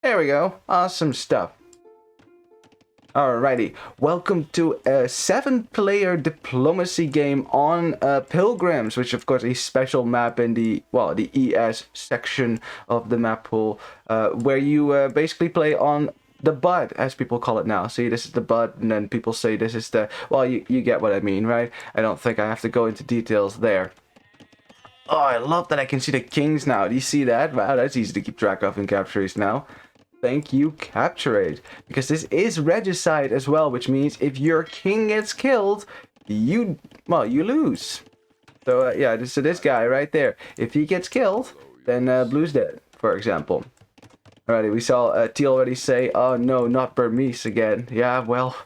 There we go. Awesome stuff. Alrighty, welcome to a 7-player diplomacy game on Pilgrims, which of course is a special map in the ES section of the map pool, where you basically play on the bud, as people call it now. See, this is the bud, and then people say this is the, well, you get what I mean, right? I don't think I have to go into details there. Oh, I love that I can see the kings now. Do you see that? Wow, that's easy to keep track of in Capture now. Thank you, Capture, because this is regicide as well, which means if your king gets killed, you lose. So yeah, so this guy right there, if he gets killed, then blue's dead, for example. Alrighty, we saw T already say, oh no, not Burmese again. Yeah, well,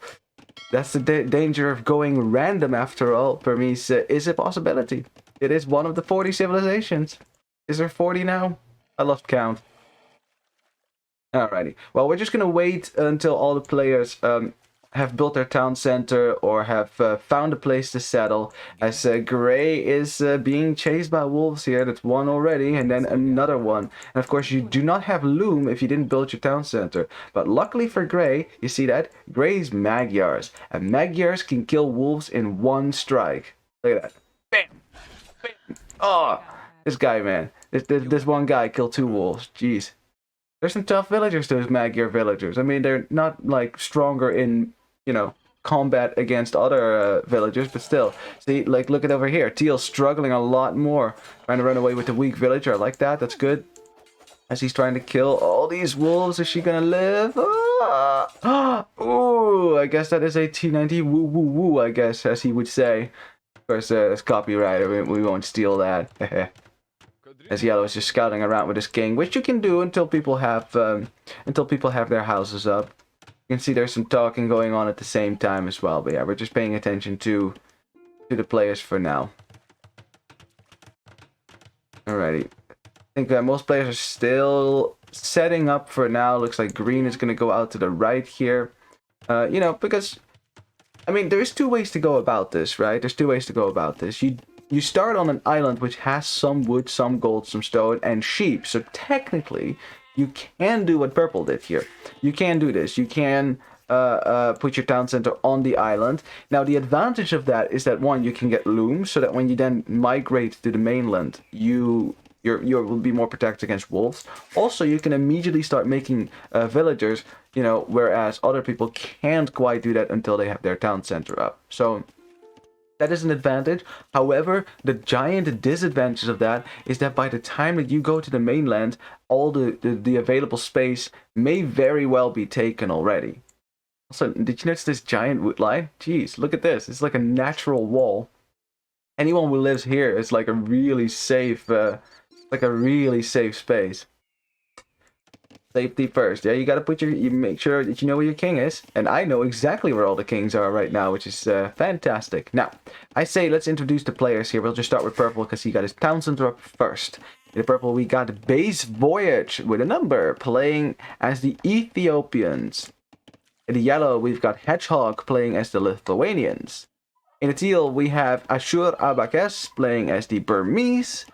that's the danger of going random after all. Burmese is a possibility. It is one of the 40 civilizations. Is there 40 now? I lost count. Alrighty, well, we're just gonna wait until all the players have built their town center or have found a place to settle, as Gray is being chased by wolves here. That's one already, and then another one. And of course, you do not have loom if you didn't build your town center. But luckily for Gray, you see that? Gray's Magyars. And Magyars can kill wolves in one strike. Look at that. Bam! Bam! Oh, this guy, man. This one guy killed 2 wolves. Jeez. There's some tough villagers, those Magyar villagers. I mean, they're not, like, stronger in, you know, combat against other villagers, but still. See, like, look at over here. Teal's struggling a lot more. Trying to run away with the weak villager. I like that. That's good. As he's trying to kill all these wolves. Is she gonna live? Ah! Ooh, I guess that is a T90 woo woo woo, I guess, as he would say. Of course, it's copyright. We won't steal that. As Yellow is just scouting around with his king, which you can do until people have their houses up. You can see there's some talking going on at the same time as well. But yeah, we're just paying attention to the players for now. Alrighty, I think most players are still setting up for now. Looks like green is going to go out to the right here. You know, because I mean, there's 2 ways to go about this, right? There's 2 ways to go about this. You start on an island which has some wood, some gold, some stone, and sheep. So technically, you can do what purple did here. You can do this. You can put your town center on the island. Now, the advantage of that is that, one, you can get loom, so that when you then migrate to the mainland, you will be more protected against wolves. Also, you can immediately start making villagers, you know, whereas other people can't quite do that until they have their town center up. So that is an advantage. However, the giant disadvantage of that is that by the time that you go to the mainland, all the available space may very well be taken already. Also, did you notice this giant wood line? Jeez, look at this. It's like a natural wall. Anyone who lives here is like a really safe, space. Safety first. Yeah, you gotta you make sure that you know where your king is. And I know exactly where all the kings are right now, which is fantastic. Now, I say let's introduce the players here. We'll just start with purple because he got his town center up first. In the purple, we got Base Voyage with a number playing as the Ethiopians. In the yellow, we've got Hedgehog playing as the Lithuanians. In the teal, we have Ashur Abakes playing as the Burmese.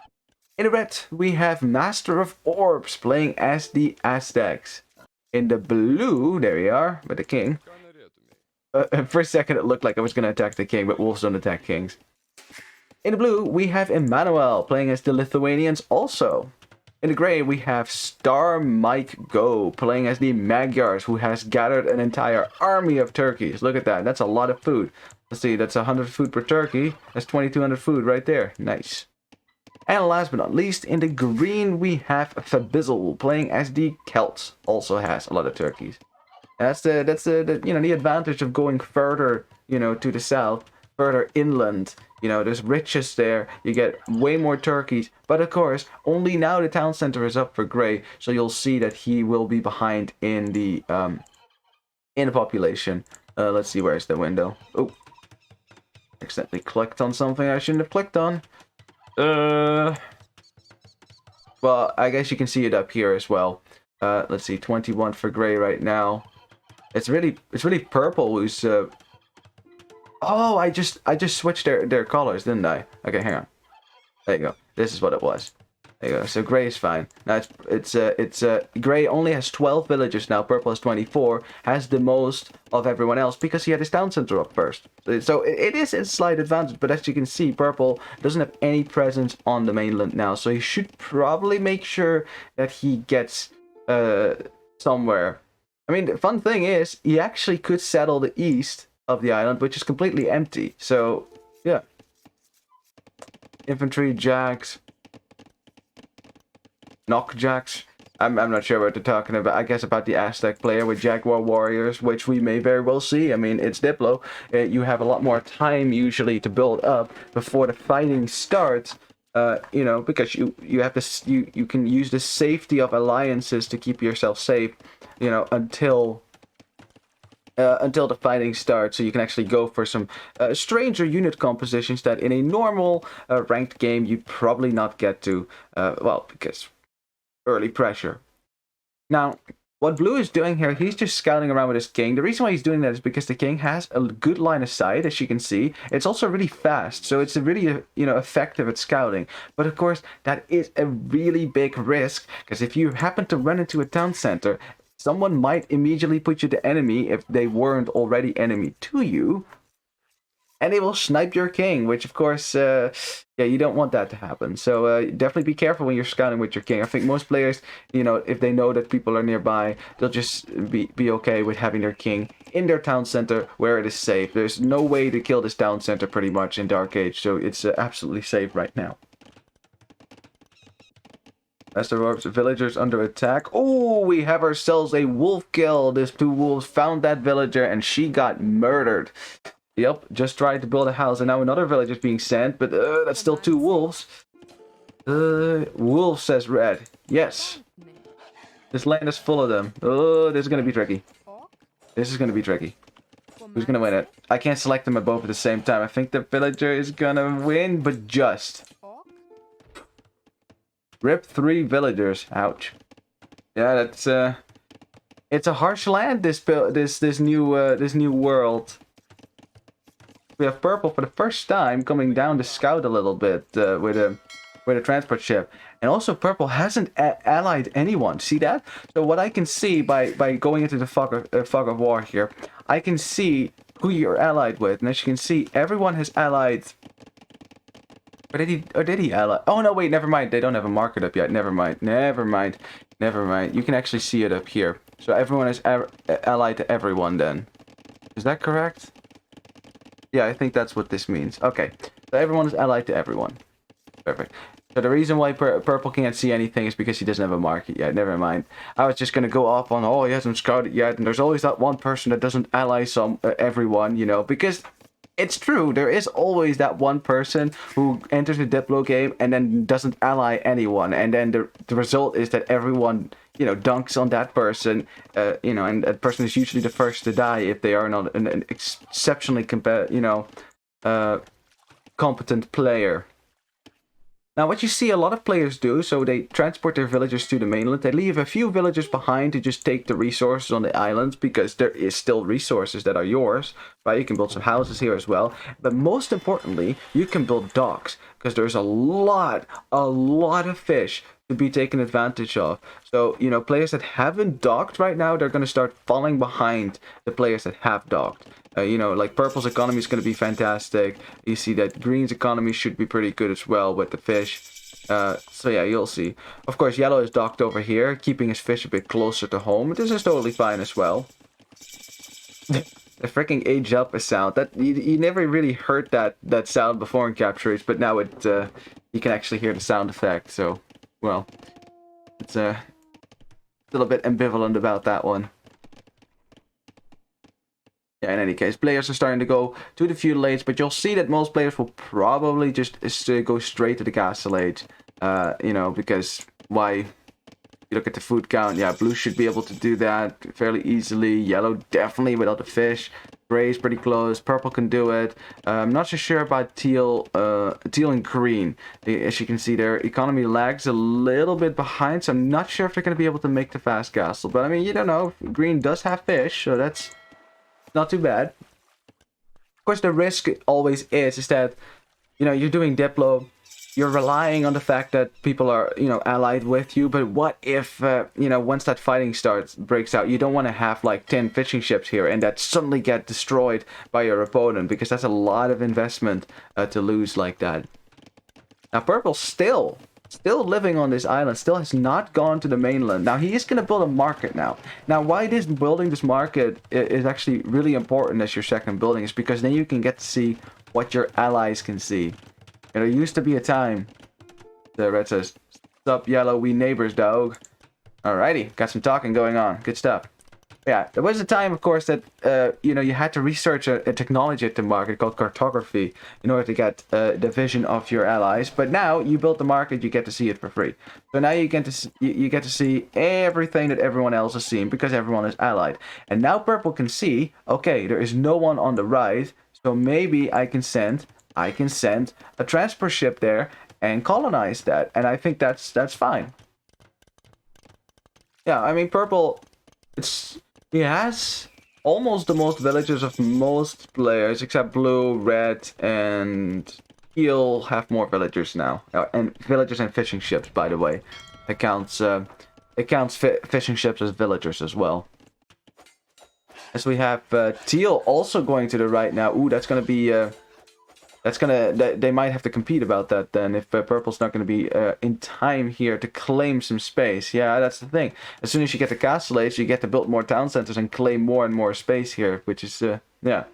In the red, we have Master of Orbs playing as the Aztecs. In the blue, there we are, with the king. For a second, it looked like I was going to attack the king, but wolves don't attack kings. In the blue, we have Emmanuel playing as the Lithuanians also. In the gray, we have Star Mike Go playing as the Magyars, who has gathered an entire army of turkeys. Look at that, that's a lot of food. Let's see, that's 100 food per turkey. That's 2,200 food right there. Nice. And last but not least, in the green, we have Fabizzle playing as the Celts. Also has a lot of turkeys. That's the the advantage of going further, you know, to the south, further inland. You know, there's riches there. You get way more turkeys. But of course, only now the town center is up for Gray, so you'll see that he will be behind in the population. Let's see, where's the window? Oh, accidentally clicked on something I shouldn't have clicked on. Well, I guess you can see it up here as well. Let's see, 21 for Gray right now. It's really purple who's oh, I just switched their colors, didn't I? Okay, hang on. There you go. This is what it was. There you go. So gray is fine. Now it's gray only has 12 villagers now. Purple has 24. Has the most of everyone else because he had his town center up first. So it is a slight advantage. But as you can see, purple doesn't have any presence on the mainland now. So he should probably make sure that he gets somewhere. I mean, the fun thing is he actually could settle the east of the island, which is completely empty. So yeah, infantry jacks. Knockjacks. I'm not sure what they're talking about. I guess about the Aztec player with Jaguar Warriors, which we may very well see. I mean, it's Diplo. You have a lot more time usually to build up before the fighting starts. You know, because you have this, you can use the safety of alliances to keep yourself safe. You know, until the fighting starts, so you can actually go for some stranger unit compositions that in a normal ranked game you'd probably not get to. Well, because early pressure. Now, what blue is doing here, he's just scouting around with his king. The reason why he's doing that is because the king has a good line of sight, as you can see. It's also really fast, so it's really, you know, effective at scouting. But of course, that is a really big risk, because if you happen to run into a town center, someone might immediately put you to enemy if they weren't already enemy to you. And they will snipe your king, which of course, yeah, you don't want that to happen. So definitely be careful when you're scouting with your king. I think most players, you know, if they know that people are nearby, they'll just be okay with having their king in their town center where it is safe. There's no way to kill this town center pretty much in Dark Age, so it's absolutely safe right now. As the villagers under attack. Oh, we have ourselves a wolf kill. These two wolves found that villager and she got murdered. Yep, just tried to build a house, and now another village is being sent, but that's still two wolves. Wolf says red. Yes. This land is full of them. Oh, this is going to be tricky. This is going to be tricky. Who's going to win it? I can't select them both at the same time. I think the villager is going to win, but just. Rip 3 villagers. Ouch. Yeah, that's it's a harsh land, this new world. We have purple for the first time coming down to scout a little bit with a transport ship, and also purple hasn't allied anyone. See that? So what I can see by going into the fog of war here, I can see who you're allied with, and as you can see, everyone has allied. Or did he ally? Oh no, wait, never mind. They don't have a market up yet. Never mind. You can actually see it up here. So everyone is allied to everyone then. Is that correct? Yeah, I think that's what this means. Okay, so everyone is allied to everyone. Perfect. So the reason why purple can't see anything is because he doesn't have a market yet. Never mind. I was just going to go off on, oh, he hasn't scouted yet. And there's always that one person that doesn't ally everyone, you know. Because it's true. There is always that one person who enters the Diplo game and then doesn't ally anyone. And then the result is that everyone, you know, dunks on that person, you know, and that person is usually the first to die if they are not an exceptionally competent player. Now, what you see a lot of players do, so they transport their villagers to the mainland. They leave a few villagers behind to just take the resources on the islands, because there is still resources that are yours, right? You can build some houses here as well. But most importantly, you can build docks, because there's a lot of fish to be taken advantage of. So, you know, players that haven't docked right now, they're going to start falling behind the players that have docked. You know, like purple's economy is going to be fantastic. You see that green's economy should be pretty good as well with the fish. So yeah, you'll see. Of course, yellow is docked over here, keeping his fish a bit closer to home. This is totally fine as well. The freaking age up a sound. That you never really heard that sound before in Capture Age, but now you can actually hear the sound effect. So, well, it's a little bit ambivalent about that one. Yeah, in any case, players are starting to go to the feudal age, but you'll see that most players will probably just go straight to the castle age. You know, because why? You look at the food count. Yeah, blue should be able to do that fairly easily. Yellow definitely without the fish. Gray is pretty close. Purple can do it. I'm not so sure about teal and green. As you can see, their economy lags a little bit behind, so I'm not sure if they're going to be able to make the fast castle. But I mean, you don't know. Green does have fish, so that's not too bad. Of course, the risk always is that, you know, you're doing Diplo, you're relying on the fact that people are, you know, allied with you. But what if, you know, once that fighting breaks out, you don't want to have like 10 fishing ships here and that suddenly get destroyed by your opponent, because that's a lot of investment to lose like that. Now, Purple's still living on this island, still has not gone to the mainland. Now, he is going to build a market now. Now, why building this market is actually really important as your second building is because then you can get to see what your allies can see. And there used to be a time, the red says, "Sup, yellow, we neighbors, dog." Alrighty, got some talking going on. Good stuff. Yeah, there was a time, of course, that, you know, you had to research a technology at the market called cartography in order to get the vision of your allies. But now you build the market, you get to see it for free. So now you get to see everything that everyone else is seeing because everyone is allied. And now Purple can see, okay, there is no one on the right, so maybe I can send a transport ship there and colonize that. And I think that's fine. Yeah, I mean, Purple, he has almost the most villagers of most players, except Blue, Red, and Teal have more villagers now. And villagers and fishing ships, by the way. It counts fishing ships as villagers as well. As we have Teal also going to the right now. Ooh, that's going to be... they might have to compete about that then, if Purple's not going to be in time here to claim some space. Yeah, that's the thing. As soon as you get the castle age, you get to build more town centers and claim more and more space here, which is, yeah.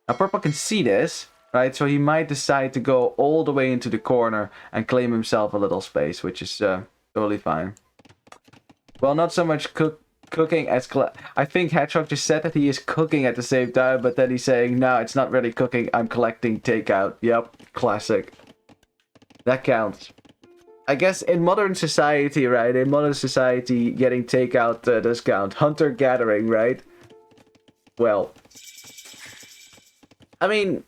Now, Purple can see this, right? So he might decide to go all the way into the corner and claim himself a little space, which is totally fine. Well, not so much cooking as I think Hedgehog just said that he is cooking at the same time, but then he's saying, no, it's not really cooking, I'm collecting takeout. Yep, classic. That counts. I guess in modern society, right? In modern society, getting takeout does count. Hunter-gathering, right? Well, I mean,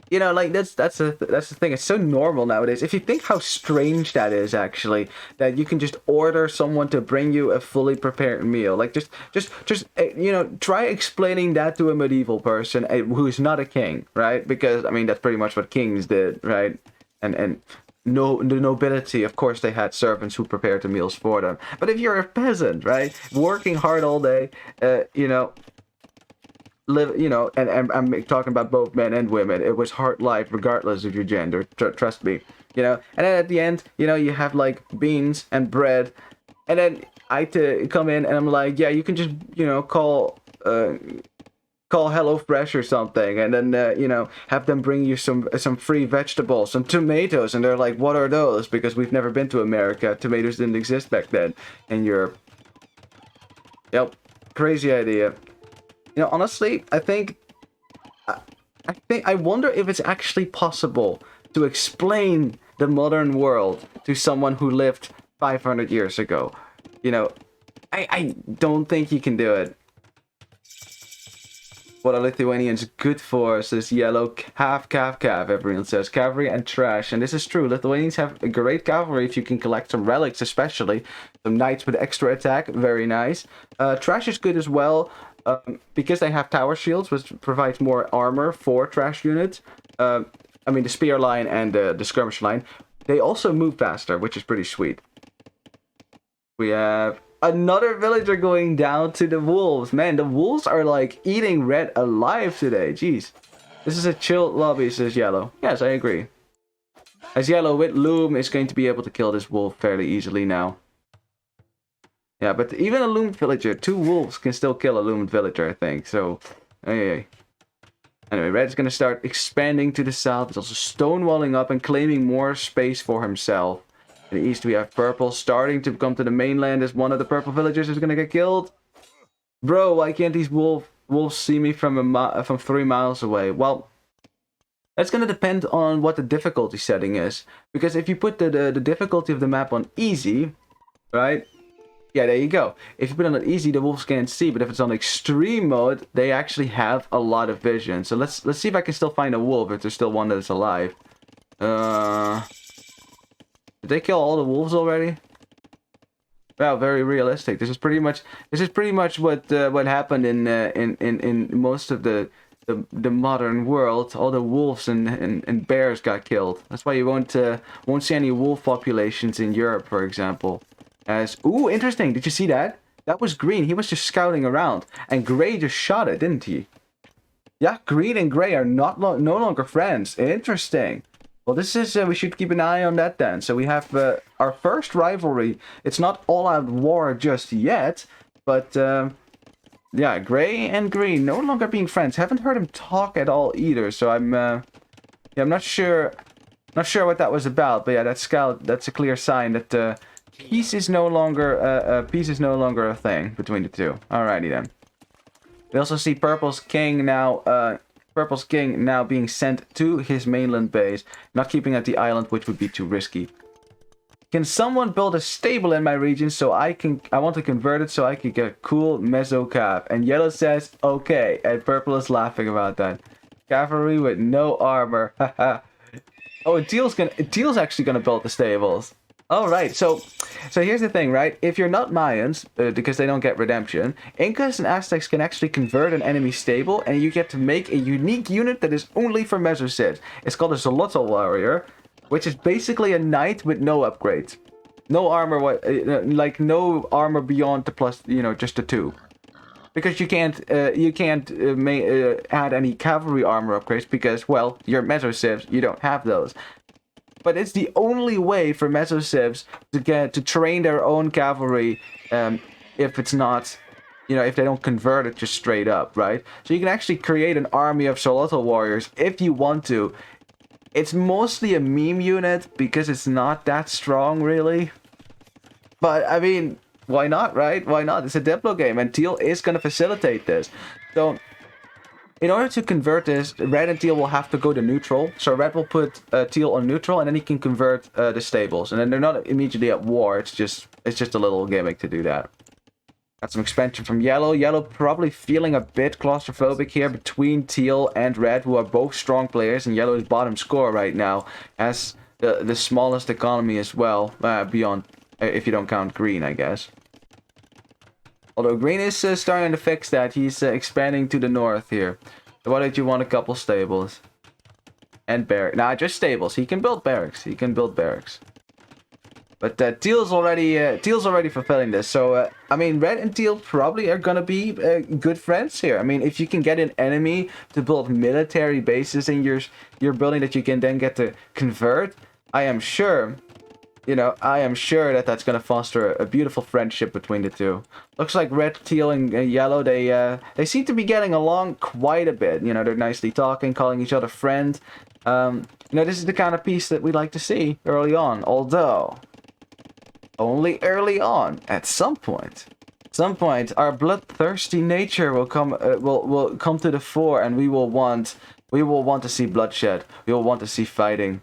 you know, like that's the thing. It's so normal nowadays. If you think how strange that is, actually, that you can just order someone to bring you a fully prepared meal. Like just you know, try explaining that to a medieval person who is not a king, right? Because I mean, that's pretty much what kings did, right? And no, the nobility, of course, they had servants who prepared the meals for them. But if you're a peasant, right, working hard all day, you know. You know, and I'm talking about both men and women. It was hard life regardless of your gender. Trust me. You know, and then at the end, you know, you have like beans and bread, and then I come in and I'm like, yeah, you can just, you know, call HelloFresh or something, and then you know, have them bring you some free vegetables, some tomatoes, and they're like, what are those? Because we've never been to America. Tomatoes didn't exist back then in Europe. Yep, crazy idea. You know, honestly, I wonder if it's actually possible to explain the modern world to someone who lived 500 years ago. You know, I don't think you can do it. What are Lithuanians good for, says Yellow. Calf, everyone says. Cavalry and trash. And this is true. Lithuanians have a great cavalry if you can collect some relics, especially. Some knights with extra attack. Very nice. Trash is good as well. Because they have tower shields, which provides more armor for trash units. I mean, the spear line and the skirmish line. They also move faster, which is pretty sweet. We have another villager going down to the wolves. Man, the wolves are like eating Red alive today. Jeez. This is a chill lobby, says Yellow. Yes, I agree. As Yellow with Loom is going to be able to kill this wolf fairly easily now. Yeah, but even a loomed villager, 2 wolves can still kill a loomed villager, I think. So, hey. Anyway, Red's gonna start expanding to the south. He's also stonewalling up and claiming more space for himself. In the east, we have Purple starting to come to the mainland as one of the purple villagers is gonna get killed. Bro, why can't these wolves see me from 3 miles away? Well, that's gonna depend on what the difficulty setting is. Because if you put the difficulty of the map on easy, right? Yeah, there you go. If you put it on easy, the wolves can't see. But if it's on extreme mode, they actually have a lot of vision. So let's see if I can still find a wolf if there's still one that is alive. Did they kill all the wolves already? Wow, very realistic. This is pretty much what happened in most of the the modern world, all the wolves and bears got killed. That's why you won't see any wolf populations in Europe, for example. As ooh, interesting. Did you see that? That was green. He was just scouting around, and Gray just shot it, didn't he? Yeah, green and gray are no longer friends. Interesting. Well, this is we should keep an eye on that then. So we have our first rivalry. It's not all-out war just yet, but yeah, gray and green no longer being friends. Haven't heard him talk at all either. So yeah, I'm not sure what that was about. But yeah, that's a clear sign that peace is no longer a thing between the two. Alrighty then. We also see Purple's king now being sent to his mainland base, not keeping at the island, which would be too risky. Can someone build a stable in my region so I want to convert it so I can get a cool meso calf? And Yellow says okay, and Purple is laughing about that. Cavalry with no armor. Oh, and Teal's actually gonna build the stables. All right, so here's the thing, right? If you're not Mayans, because they don't get redemption, Incas and Aztecs can actually convert an enemy stable, and you get to make a unique unit that is only for Mesocivs. It's called a XOLOTL warrior, which is basically a knight with no upgrades, no armor, like no armor beyond the plus, just the 2. Because you can't add any cavalry armor upgrades because, well, you're Mesocivs, you don't have those. But it's the only way for Mesocivs to train their own cavalry if it's not, if they don't convert it just straight up, right? So you can actually create an army of XOLOTL warriors if you want to. It's mostly a meme unit because it's not that strong, really. But, I mean, why not, right? Why not? It's a Diplo game, and Teal is going to facilitate this. So, in order to convert this, Red and Teal will have to go to neutral. So Red will put Teal on neutral, and then he can convert the stables. And then they're not immediately at war. It's just a little gimmick to do that. Got some expansion from Yellow. Yellow probably feeling a bit claustrophobic here between Teal and Red, who are both strong players. And Yellow's bottom score right now has the smallest economy as well, beyond, if you don't count Green, I guess. Although Green is starting to fix that. He's expanding to the north here. So why don't you want a couple stables? And barracks. Nah, just stables. He can build barracks. But Teal's already fulfilling this. So, I mean, Red and Teal probably are going to be good friends here. I mean, if you can get an enemy to build military bases in your building that you can then get to convert, I am sure that that's going to foster a beautiful friendship between the two. Looks like Red, Teal, and Yellow, they seem to be getting along quite a bit. They're nicely talking, calling each other friend. This is the kind of peace that we like to see early on. Although, only early on. At some point, our bloodthirsty nature will come to the fore, and we will want to see bloodshed. We will want to see fighting.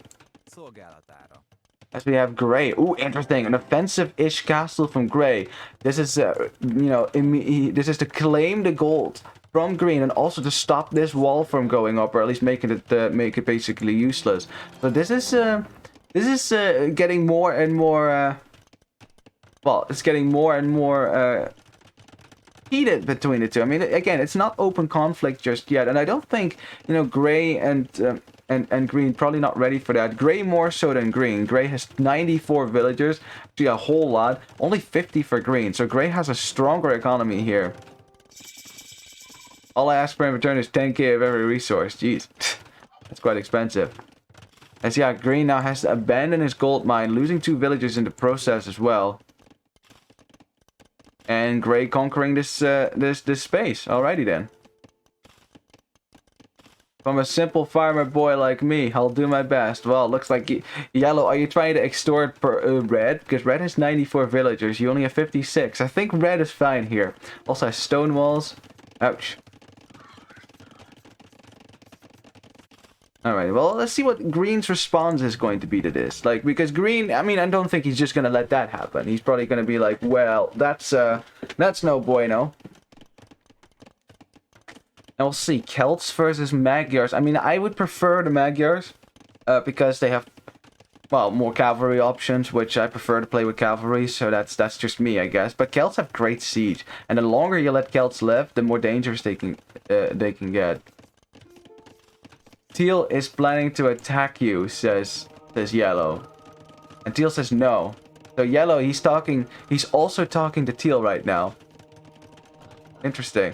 As we have Gray. Ooh, interesting. An offensive-ish castle from Gray. This is, this is to claim the gold from Green and also to stop this wall from going up, or at least make it basically useless. So this is getting more and more. Well, it's getting more and more heated between the two. I mean, again, it's not open conflict just yet, and I don't think Gray and Green probably not ready for that. Gray more so than Green. Gray has 94 villagers, actually a whole lot. Only 50 for Green, so Gray has a stronger economy here. All I ask for in return is 10k of every resource. Jeez, that's quite expensive. As yeah, Green now has to abandon his gold mine, losing 2 villagers in the process as well. And Gray conquering this space. Alrighty then. From a simple farmer boy like me, I'll do my best. Well, looks like Yellow, are you trying to extort Red? Because Red has 94 villagers. You only have 56. I think Red is fine here. Also has stone walls. Ouch. Alright, well, let's see what Green's response is going to be to this. Because Green, I mean, I don't think he's just going to let that happen. He's probably going to be like, well, that's no bueno. And we'll see, Celts versus Magyars. I mean, I would prefer the Magyars, because they have, well, more cavalry options, which I prefer to play with cavalry, so that's just me, I guess. But Celts have great siege, and the longer you let Celts live, the more dangerous they can get. Teal is planning to attack you, says Yellow. And Teal says no. So Yellow, he's also talking to Teal right now. Interesting.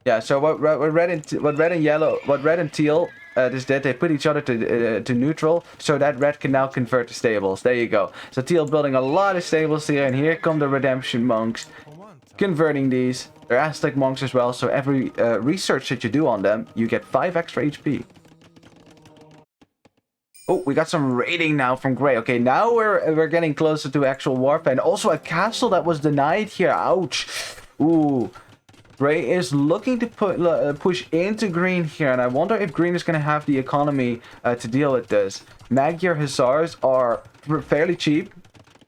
Yeah, so what red and teal just did, they put each other to neutral, so that red can now convert to stables. There you go. So teal building a lot of stables here, and here come the redemption monks, converting these. They're Aztec monks as well, so every research that you do on them, you get 5 extra HP. Oh, we got some raiding now from Grey. Okay, now we're getting closer to actual warfare, and also a castle that was denied here. Ouch. Ooh. Grey is looking to push into green here, and I wonder if green is going to have the economy to deal with this. Magyar Hussars are fairly cheap,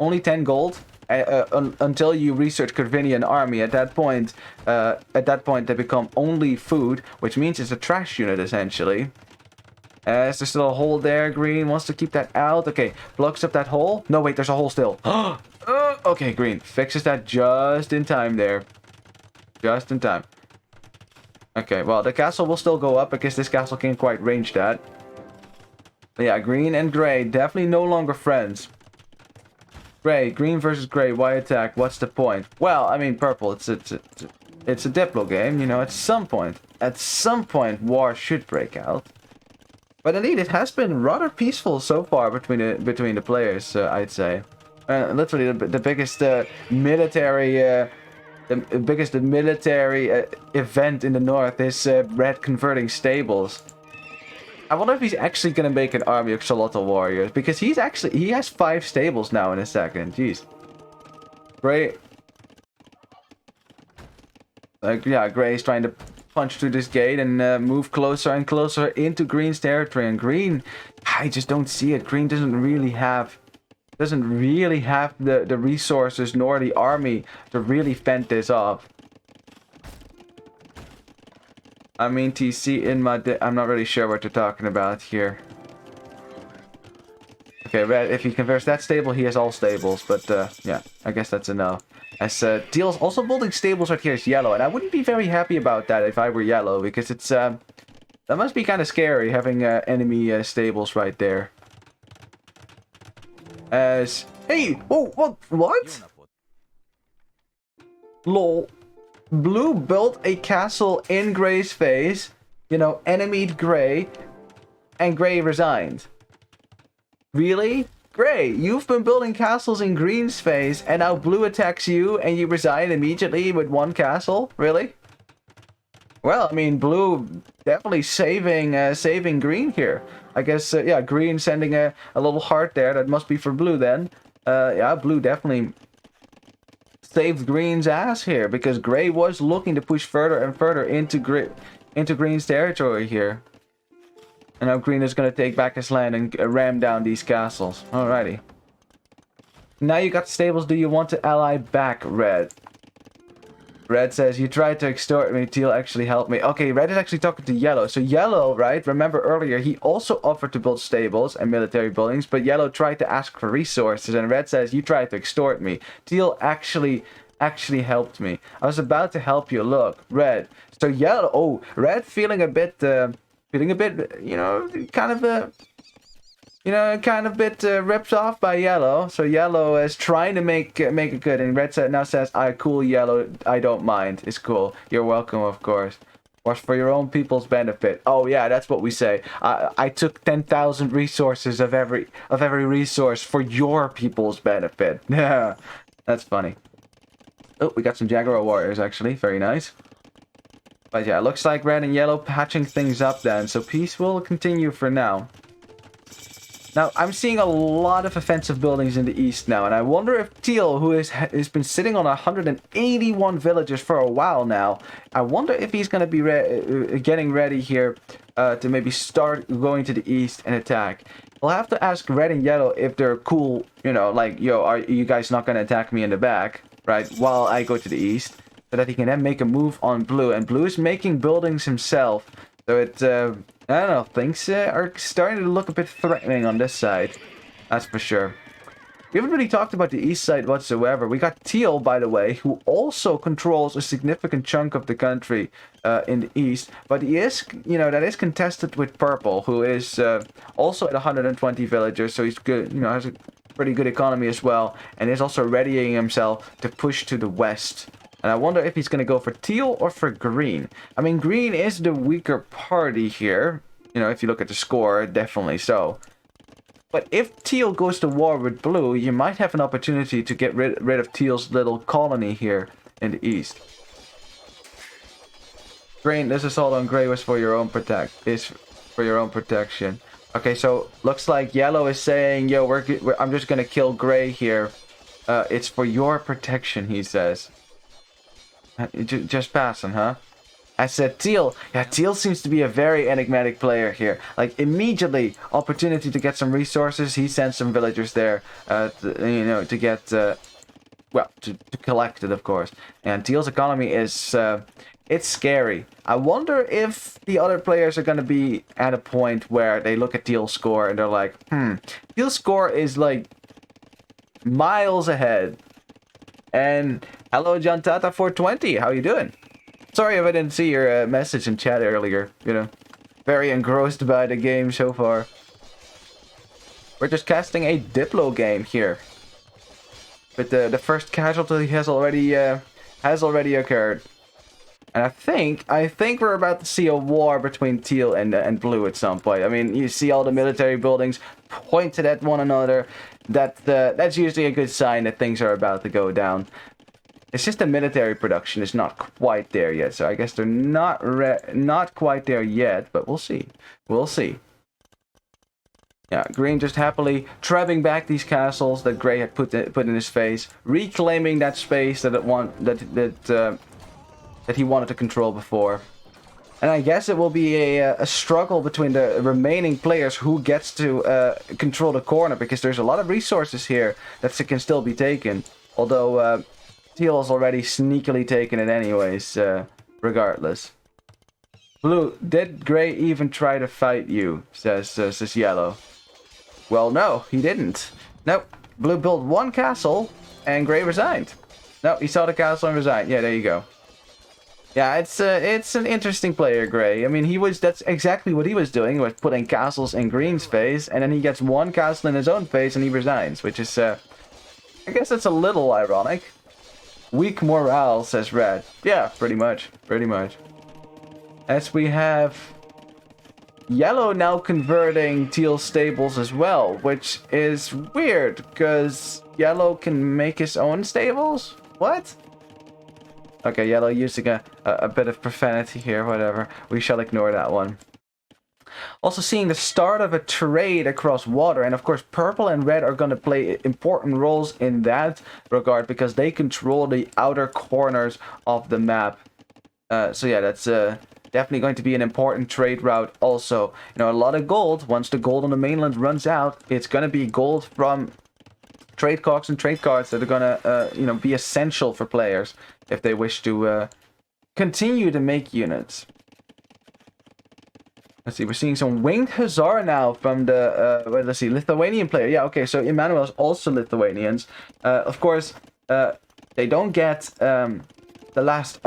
only 10 gold until you research Corvinian army. At that point, they become only food, which means it's a trash unit essentially. Is there still a hole there? Green wants to keep that out. Okay, blocks up that hole. No, wait, there's a hole still. Okay, green fixes that just in time there. Just in time. Okay, well, the castle will still go up because this castle can't quite range that. But yeah, green and Grey definitely no longer friends. Green versus Grey, why attack? What's the point? Well, I mean, purple, it's a Diplo game, you know, at some point, war should break out. But indeed, it has been rather peaceful so far between the players, I'd say. Literally, the biggest military... The biggest military event in the north is Red converting stables. I wonder if he's actually gonna make an army of XOLOTL warriors, because he has 5 stables now in a second. Jeez. Grey. Yeah, Grey's trying to punch through this gate and move closer and closer into Green's territory. And Green, I just don't see it. Green doesn't really have the resources nor the army to really fend this off. I mean, TC in my... I'm not really sure what you're talking about here. Okay, Red, if he converts that stable, he has all stables. But, yeah, I guess that's enough. As Teal's also building stables right here is Yellow. And I wouldn't be very happy about that if I were Yellow. Because it's, that must be kind of scary, having enemy stables right there. Hey, oh, what? Lol. Blue built a castle in Grey's face, you know, enemied Grey, and Grey resigned. Really? Grey, you've been building castles in Green's face, and now Blue attacks you, and you resign immediately with 1 castle? Really? Well, I mean, Blue definitely saving Green here. I guess, yeah, Green sending a little heart there. That must be for Blue then. Yeah, Blue definitely saved Green's ass here, because Grey was looking to push further and further into Green's territory here. And now Green is going to take back his land and ram down these castles. Alrighty. Now you got stables. Do you want to ally back, Red? Red says, you tried to extort me, Teal actually helped me. Okay, Red is actually talking to Yellow. So Yellow, right, remember earlier, he also offered to build stables and military buildings, but Yellow tried to ask for resources, and Red says, you tried to extort me. Teal actually helped me. I was about to help you. Look, Red. So Yellow, oh, Red feeling a bit, you know, kind of bit ripped off by Yellow. So Yellow is trying to make it good, and Red now says, "I cool, Yellow. I don't mind. It's cool. You're welcome, of course. Was for your own people's benefit." Oh yeah, that's what we say. I took 10,000 resources of every resource for your people's benefit. Yeah, that's funny. Oh, we got some Jaguar warriors actually. Very nice. But yeah, it looks like Red and Yellow patching things up then. So peace will continue for now. Now, I'm seeing a lot of offensive buildings in the east now, and I wonder if Teal, who has been sitting on 181 villages for a while now, I wonder if he's going to be getting ready here to maybe start going to the east and attack. We'll have to ask Red and Yellow if they're cool, you know, like, yo, are you guys not going to attack me in the back, right, while I go to the east, so that he can then make a move on Blue. And Blue is making buildings himself, so it... I don't know, things are starting to look a bit threatening on this side. That's for sure. We haven't really talked about the east side whatsoever. We got Teal, by the way, who also controls a significant chunk of the country in the east. But he is, you know, that is contested with Purple, who is also at 120 villagers. So he's good, you know, has a pretty good economy as well. And is also readying himself to push to the west. And I wonder if he's going to go for Teal or for Green. I mean, Green is the weaker party here. You know, if you look at the score, definitely so. But if Teal goes to war with Blue, you might have an opportunity to get rid of Teal's little colony here in the east. Green, this assault on Grey was for your own protection. Okay, so looks like Yellow is saying, yo, I'm just going to kill Grey here. It's for your protection, he says. Just passing, huh? I said Teal. Yeah, Teal seems to be a very enigmatic player here. Like, immediately, opportunity to get some resources. He sends some villagers there, you know, to get, well, to collect it, of course. And Teal's economy is, it's scary. I wonder if the other players are going to be at a point where they look at Teal's score and they're like, Teal's score is, like, miles ahead. And hello, John Tata 420. How you doing? Sorry if I didn't see your message in chat earlier. You know, very engrossed by the game so far. We're just casting a Diplo game here, but the first casualty has already occurred, and I think we're about to see a war between Teal and Blue at some point. I mean, you see all the military buildings pointed at one another. That's usually a good sign that things are about to go down. It's just the military production is not quite there yet, so I guess they're not quite there yet, but we'll see. We'll see. Yeah, Green just happily trapping back these castles that Grey had put in his face, reclaiming that space that he wanted to control before. And I guess it will be a struggle between the remaining players who gets to control the corner, because there's a lot of resources here that can still be taken. Although Teal's already sneakily taken it anyways, regardless. Blue, did Grey even try to fight you? Says Yellow. Well, no, he didn't. Nope. Blue built one castle and Grey resigned. No, he saw the castle and resigned. Yeah, there you go. Yeah, it's an interesting player, Grey. I mean, that's exactly what he was doing, was putting castles in Green's face, and then he gets one castle in his own face and he resigns, which is, I guess that's a little ironic. Weak morale, says Red. Yeah, pretty much. Pretty much. As we have Yellow now converting Teal's stables as well, which is weird, because Yellow can make his own stables? What? Okay, Yellow using a bit of profanity here, whatever. We shall ignore that one. Also seeing the start of a trade across water, and of course Purple and Red are going to play important roles in that regard, because they control the outer corners of the map. So yeah, that's definitely going to be an important trade route also. You know, a lot of gold. Once the gold on the mainland runs out, it's going to be gold from trade cogs and trade cards that are going to, you know, be essential for players if they wish to continue to make units. Let's see, we're seeing some winged hussar now from the, let's see, Lithuanian player. Yeah, okay, so Emmanuel is also Lithuanians. Of course, they don't get the last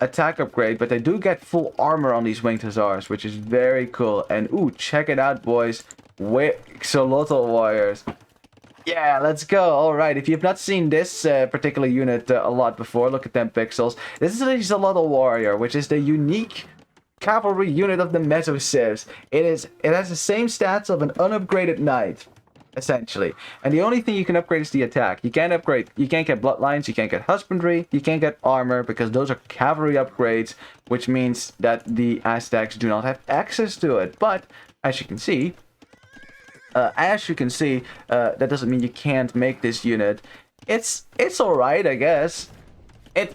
attack upgrade, but they do get full armor on these winged hussars, which is very cool. And, ooh, check it out, boys. XOLOTL Warriors. Yeah, let's go. Alright, if you've not seen this particular unit a lot before, look at them pixels. This is a XOLOTL Warrior, which is the unique cavalry unit of the Meso Civs. It has the same stats of an unupgraded knight, essentially. And the only thing you can upgrade is the attack. You can't get bloodlines, you can't get husbandry, you can't get armor, because those are cavalry upgrades, which means that the Aztecs do not have access to it. But, as you can see, that doesn't mean you can't make this unit. It's alright, I guess.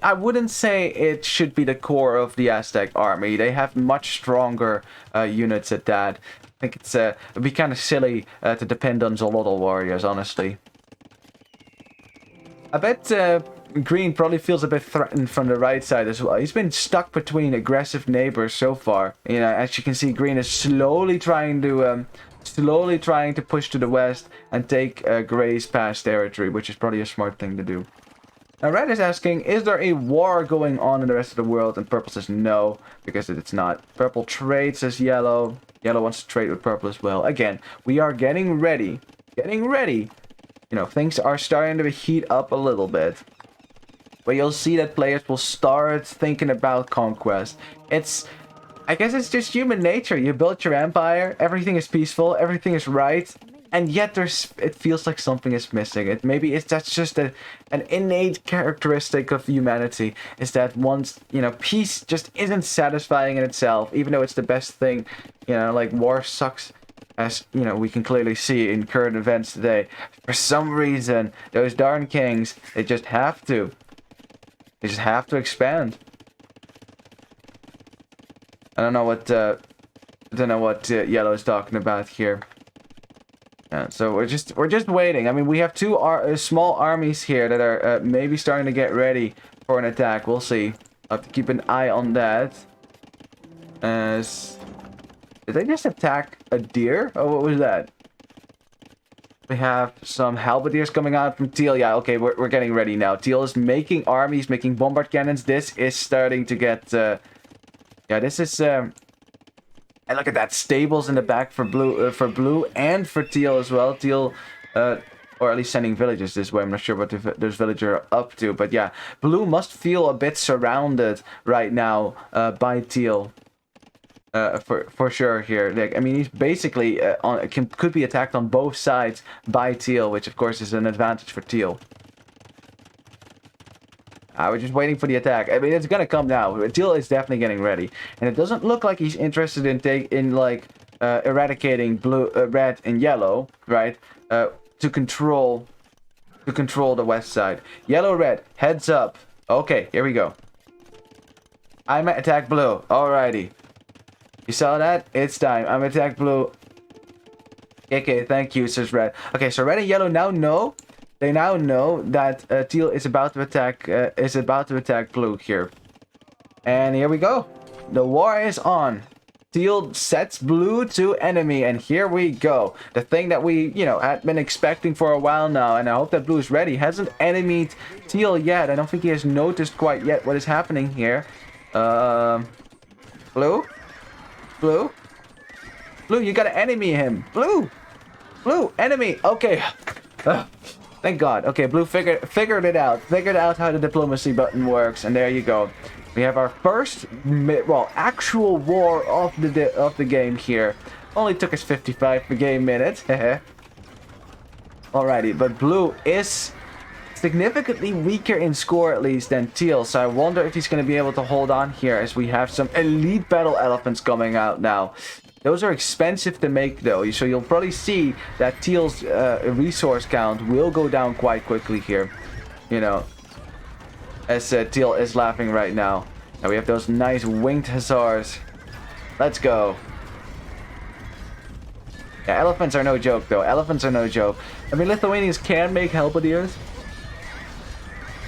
I wouldn't say it should be the core of the Aztec army. They have much stronger units at that. I think it'd be kind of silly to depend on XOLOTL Warriors, honestly. I bet Green probably feels a bit threatened from the right side as well. He's been stuck between aggressive neighbors so far. You know, as you can see, Green is slowly trying to slowly trying to push to the west and take gray's past territory, which is probably a smart thing to do. Now red is asking, is there a war going on in the rest of the world? And purple says no, because it's not. Purple trades as yellow. Yellow wants to trade with purple as well. Again, we are getting ready. Getting ready. You know, things are starting to heat up a little bit. But you'll see that players will start thinking about conquest. I guess it's just human nature. You build your empire, everything is peaceful, everything is right. And yet it feels like something is missing. That's just an innate characteristic of humanity. Is that once, you know, peace just isn't satisfying in itself, even though it's the best thing. You know, like war sucks, as you know, we can clearly see in current events today. For some reason, those darn kings, they just have to expand. I don't know what yellow is talking about here. So we're just waiting. I mean, we have two small armies here that are maybe starting to get ready for an attack. We'll see. I'll have to keep an eye on that. Did they just attack a deer? Oh, what was that? We have some halberdiers coming out from Teal. Yeah, okay, we're getting ready now. Teal is making armies, making bombard cannons. This is starting to get... yeah, this is... And look at that, stables in the back for blue and for teal as well. Teal, or at least sending villagers this way. I'm not sure what those villagers are up to, but yeah, blue must feel a bit surrounded right now by teal. For sure here. Like, I mean, he's basically could be attacked on both sides by teal, which of course is an advantage for teal. We're just waiting for the attack. I mean, it's gonna come now. Teal is definitely getting ready, and it doesn't look like he's interested in eradicating blue, red, and yellow, right? To control the west side. Yellow, red, heads up. Okay, here we go. I'm at attack blue. Alrighty. You saw that? It's time. I'm at attack blue. Okay, thank you, says red. Okay, so red and yellow now know. They now know that teal is about to attack blue here. And here we go. The war is on. Teal sets blue to enemy, and here we go. The thing that we, you know, had been expecting for a while now, and I hope that blue is ready. Hasn't enemied teal yet. I don't think he has noticed quite yet what is happening here. Blue? Blue? Blue, you gotta enemy him. Blue! Blue, enemy! Okay. Thank God. Okay, blue figured it out. Figured out how the diplomacy button works, and there you go. We have our first, actual war of the game here. Only took us 55 per game minute. Alrighty, but blue is significantly weaker in score at least than teal, so I wonder if he's going to be able to hold on here as we have some elite battle elephants coming out now. Those are expensive to make though, so you'll probably see that teal's resource count will go down quite quickly here. You know, as teal is laughing right now. And we have those nice winged hussars. Let's go. Yeah, elephants are no joke though. Elephants are no joke. I mean, Lithuanians can make halberdiers,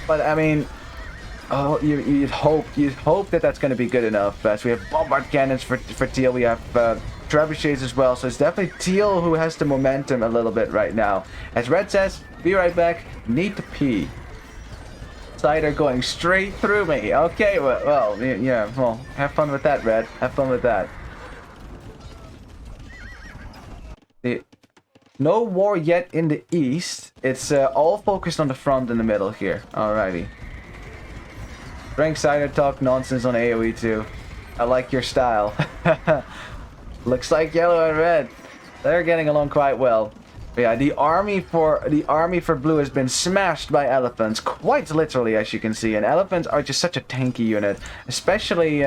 but I mean, oh, you'd hope that that's going to be good enough. So we have bombard cannons for teal. We have trebuchets as well. So it's definitely teal who has the momentum a little bit right now. As red says, be right back. Need to pee. Cider going straight through me. Okay, well, yeah. Well, have fun with that, red. Have fun with that. No war yet in the east. It's all focused on the front in the middle here. Alrighty. Drink cider, talk nonsense on AOE too. I like your style. Looks like yellow and red. They're getting along quite well. But yeah, the army for blue has been smashed by elephants, quite literally, as you can see. And elephants are just such a tanky unit, especially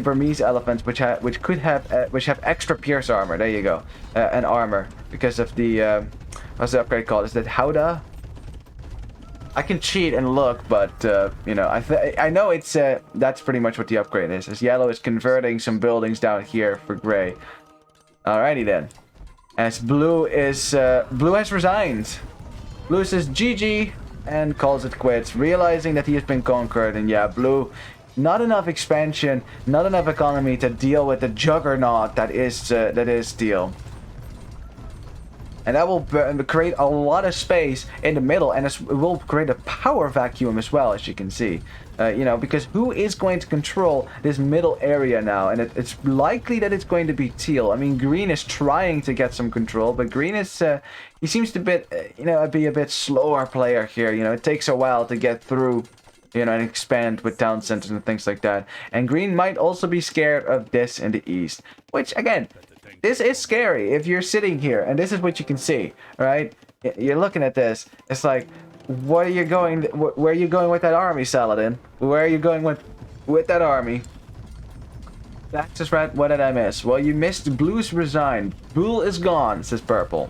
Burmese elephants, which have extra pierce armor. There you go, and armor because of the what's the upgrade called? Is that Howdah? I can cheat and look, but you know, I know it's that's pretty much what the upgrade is. As yellow is converting some buildings down here for gray. Alrighty then. As blue has resigned. Blue says GG and calls it quits, realizing that he has been conquered. And yeah, blue, not enough expansion, not enough economy to deal with the juggernaut that is steel. And that will create a lot of space in the middle, and it will create a power vacuum as well, as you can see. You know, because who is going to control this middle area now? And it's likely that it's going to be teal. I mean, green is trying to get some control, but green is, he seems to be a bit slower player here. You know, it takes a while to get through, you know, and expand with town centers and things like that. And green might also be scared of this in the east, which, again, this is scary if you're sitting here and this is what you can see, right? You're looking at this. It's like, what are you going? Where are you going with that army, Saladin? Where are you going with that army? That's just right. What did I miss? Well, you missed. Blue's resigned. Blue is gone, says purple.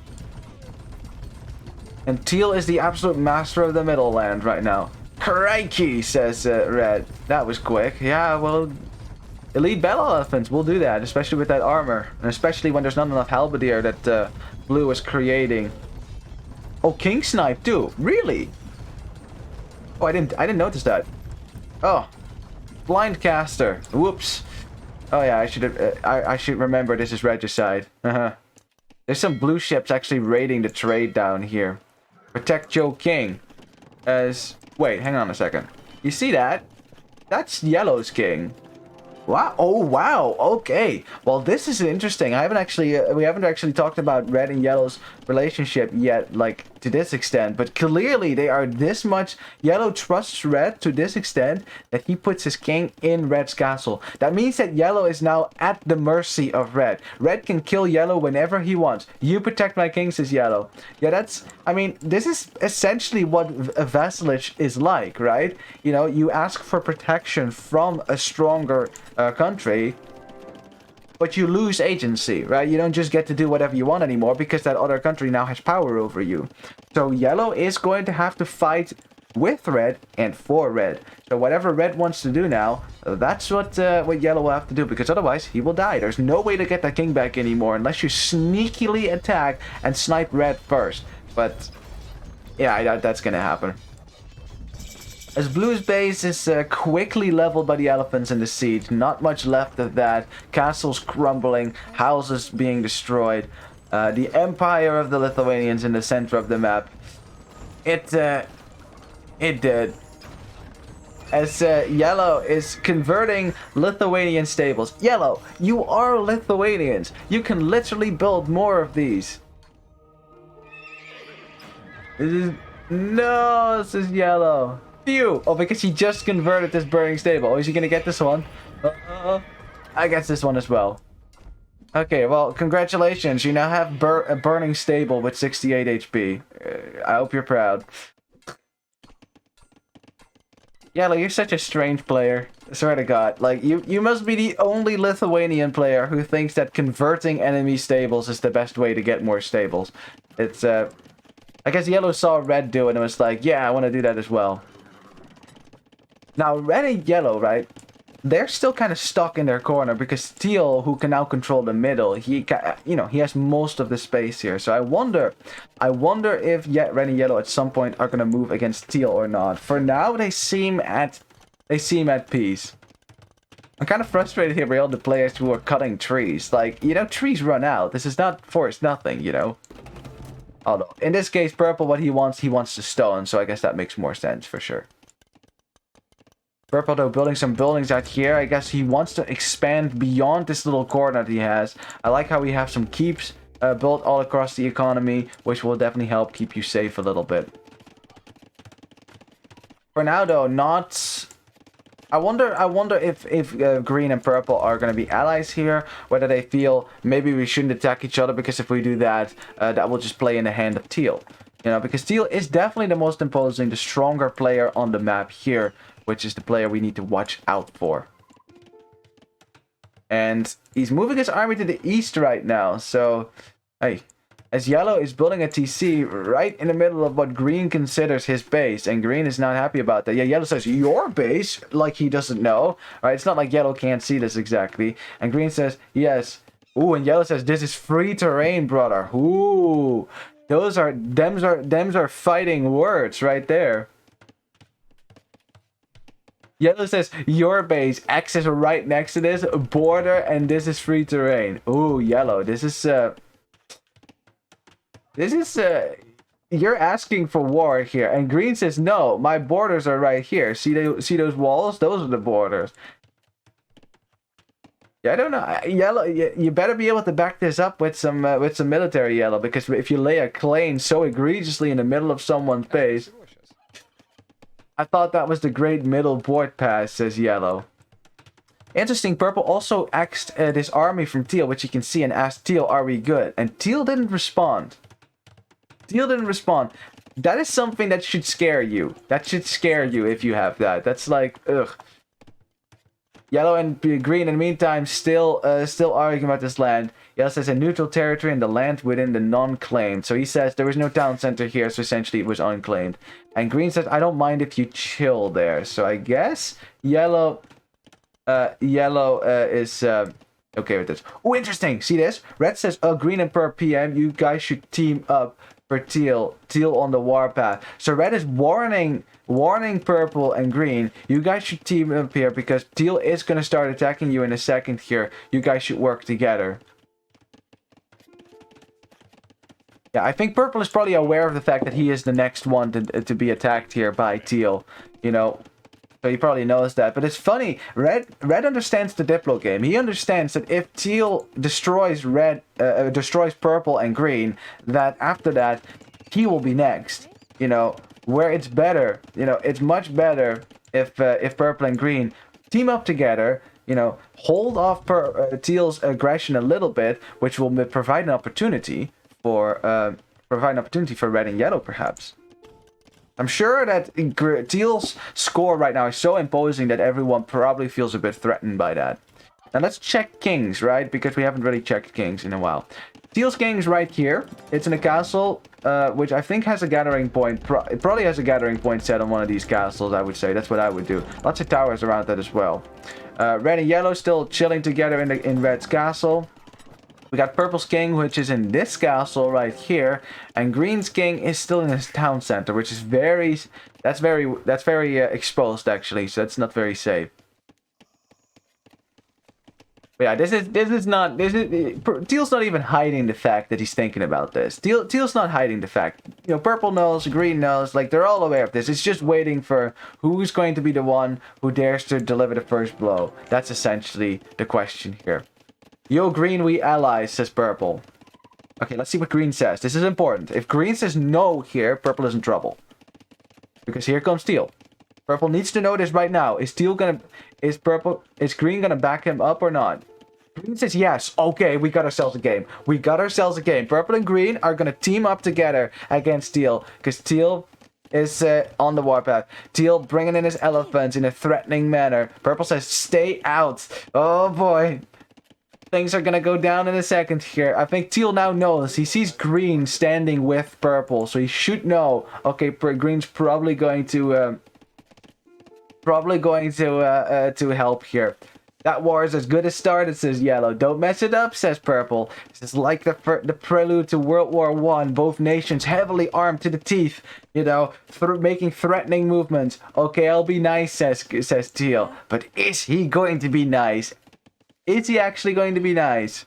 And teal is the absolute master of the middle land right now. Crikey, says red. That was quick. Yeah, well, elite battle elephants will do that, especially with that armor, and especially when there's not enough halberdier that blue is creating. Oh, king snipe too. Really? Oh, I didn't notice that. Oh, blind caster. Whoops. Oh yeah, I should remember this is regicide. There's some blue ships actually raiding the trade down here. Protect Joe King. Wait, hang on a second. You see that? That's yellow's king. Wow! Oh wow! Okay. Well, this is interesting. We haven't actually talked about red and yellow's relationship yet, like to this extent. But clearly, they are this much. Yellow trusts red to this extent that he puts his king in red's castle. That means that yellow is now at the mercy of red. Red can kill yellow whenever he wants. You protect my king, says yellow. Yeah, that's. I mean, this is essentially what a vassalage is like, right? You know, you ask for protection from a stronger country, but you lose agency, right? You don't just get to do whatever you want anymore because that other country now has power over you. So yellow is going to have to fight with red and for red. So whatever red wants to do now, that's what yellow will have to do, because otherwise he will die. There's no way to get that king back anymore unless you sneakily attack and snipe red first. But yeah, I doubt that's gonna happen. As blue's base is quickly leveled by the elephants in the siege, not much left of that. Castles crumbling, houses being destroyed. The empire of the Lithuanians in the center of the map. It did. As yellow is converting Lithuanian stables. Yellow, you are Lithuanians. You can literally build more of these. This is yellow. Phew! Oh, because he just converted this burning stable. Oh, is he gonna get this one? I guess this one as well. Okay, well, congratulations. You now have a burning stable with 68 HP. I hope you're proud. Yellow, you're such a strange player. I swear to God. Like, you must be the only Lithuanian player who thinks that converting enemy stables is the best way to get more stables. It's, I guess yellow saw red do it and was like, yeah, I want to do that as well. Now, red and yellow, right? They're still kind of stuck in their corner because teal, who can now control the middle, he has most of the space here. So I wonder if red and yellow at some point are gonna move against teal or not. For now, they seem at peace. I'm kind of frustrated here by all the players who are cutting trees. Like, you know, trees run out. This is not forest nothing, you know. Although in this case, purple, what he wants the stone. So I guess that makes more sense for sure. Purple, though, building some buildings out here. I guess he wants to expand beyond this little corner that he has. I like how we have some keeps built all across the economy, which will definitely help keep you safe a little bit. For now, though, not... I wonder if green and purple are going to be allies here. Whether they feel maybe we shouldn't attack each other, because if we do that, that will just play in the hand of teal. You know, because teal is definitely the most imposing, the stronger player on the map here, which is the player we need to watch out for. And he's moving his army to the east right now. So, hey, as yellow is building a TC right in the middle of what green considers his base. And green is not happy about that. Yeah, yellow says, your base? Like he doesn't know. Right? It's not like yellow can't see this exactly. And green says, yes. Ooh, and yellow says, this is free terrain, brother. Ooh. Dems are fighting words right there. Yellow says, your base. X is right next to this. Border, and this is free terrain. Ooh, yellow. This is, This is you're asking for war here, and green says no. My borders are right here. See those walls? Those are the borders. Yeah, I don't know. Yellow, you better be able to back this up with some military, yellow, because if you lay a claim so egregiously in the middle of someone's base, I thought that was the great middle board pass, says yellow. Interesting, purple also axed this army from teal, which you can see, and asked teal, are we good? And teal didn't respond. Teal didn't respond. That is something that should scare you. That should scare you if you have that. That's like, ugh. Yellow and green, in the meantime, still arguing about this land. Yellow says a neutral territory and the land within the non-claimed. So he says there was no town center here, so essentially it was unclaimed. And green says, I don't mind if you chill there. So I guess yellow is okay with this. Oh, interesting. See this? Red says, green and purple PM, you guys should team up for teal on the warpath. So red is warning purple and green, you guys should team up here because teal is going to start attacking you in a second here. You guys should work together. Yeah, I think purple is probably aware of the fact that he is the next one to be attacked here by teal, you know. So he probably knows that. But it's funny, red understands the Diplo game. He understands that if teal destroys destroys purple and green, that after that he will be next. You know, where it's better, you know, it's much better if purple and green team up together. You know, hold off teal's aggression a little bit, which will provide an opportunity for red and yellow, perhaps. I'm sure that teal's score right now is so imposing that everyone probably feels a bit threatened by that. Now let's check kings, right? Because we haven't really checked kings in a while. Teal's king is right here. It's in a castle, which I think has a gathering point. It probably has a gathering point set on one of these castles, I would say. That's what I would do. Lots of towers around that as well. Red and yellow still chilling together in red's castle. We got purple's king, which is in this castle right here, and green's king is still in his town center, which is very exposed actually. So that's not very safe. But yeah, Teal's not even hiding the fact that he's thinking about this. Teal's not hiding the fact. You know, purple knows, green knows, like they're all aware of this. It's just waiting for who's going to be the one who dares to deliver the first blow. That's essentially the question here. Yo, green, we allies, says purple. Okay, let's see what green says. This is important. If green says no here, purple is in trouble. Because here comes teal. Purple needs to know this right now. Is green gonna back him up or not? Green says yes. Okay, we got ourselves a game. We got ourselves a game. Purple and green are gonna team up together against teal. Because teal is on the warpath. Teal bringing in his elephants in a threatening manner. Purple says stay out. Oh boy. Things are gonna go down in a second here. I think teal now knows. He sees green standing with purple, so he should know. Okay, green's probably going to help here. That war is as good as started, says yellow. Don't mess it up, says purple. This is like the prelude to World War I. Both nations heavily armed to the teeth, you know, making threatening movements. Okay, I'll be nice, says teal. But is he going to be nice? Is he actually going to be nice?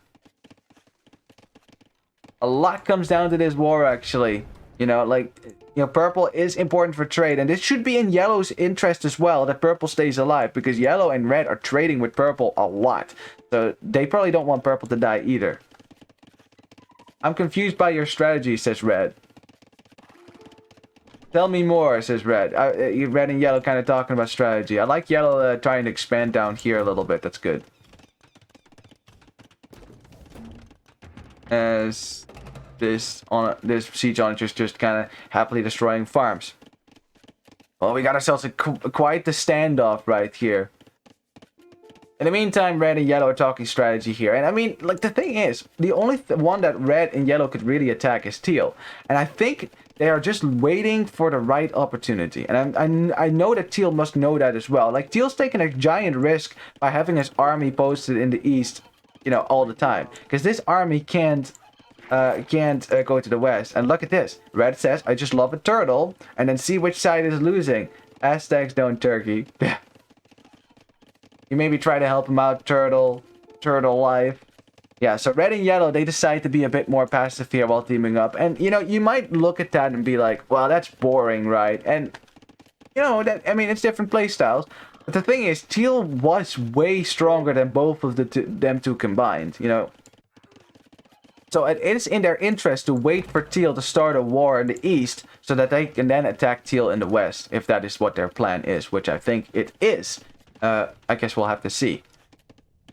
A lot comes down to this war, actually. You know, like, you know, purple is important for trade. And this should be in yellow's interest as well, that purple stays alive. Because yellow and red are trading with purple a lot. So they probably don't want purple to die either. I'm confused by your strategy, says red. Tell me more, says red. Red and yellow kind of talking about strategy. I like yellow trying to expand down here a little bit. That's good. As this siege on just kind of happily destroying farms. Well, we got ourselves quite the standoff right here. In the meantime, red and yellow are talking strategy here. And I mean, like, the thing is, the only one that red and yellow could really attack is teal. And I think they are just waiting for the right opportunity. And I know that teal must know that as well. Like, teal's taking a giant risk by having his army posted in the east, you know, all the time, because this army can't go to the west. And look at this. Red says, I just love a turtle, and then see which side is losing. Aztecs don't turkey. You maybe try to help him out, turtle life. Yeah, so red and yellow, they decide to be a bit more passive here while teaming up. And, you know, you might look at that and be like, well, that's boring, right? And, you know, that I mean, it's different playstyles. But the thing is, teal was way stronger than both of them two combined, you know. So it is in their interest to wait for teal to start a war in the east so that they can then attack teal in the west, if that is what their plan is, which I think it is. I guess we'll have to see.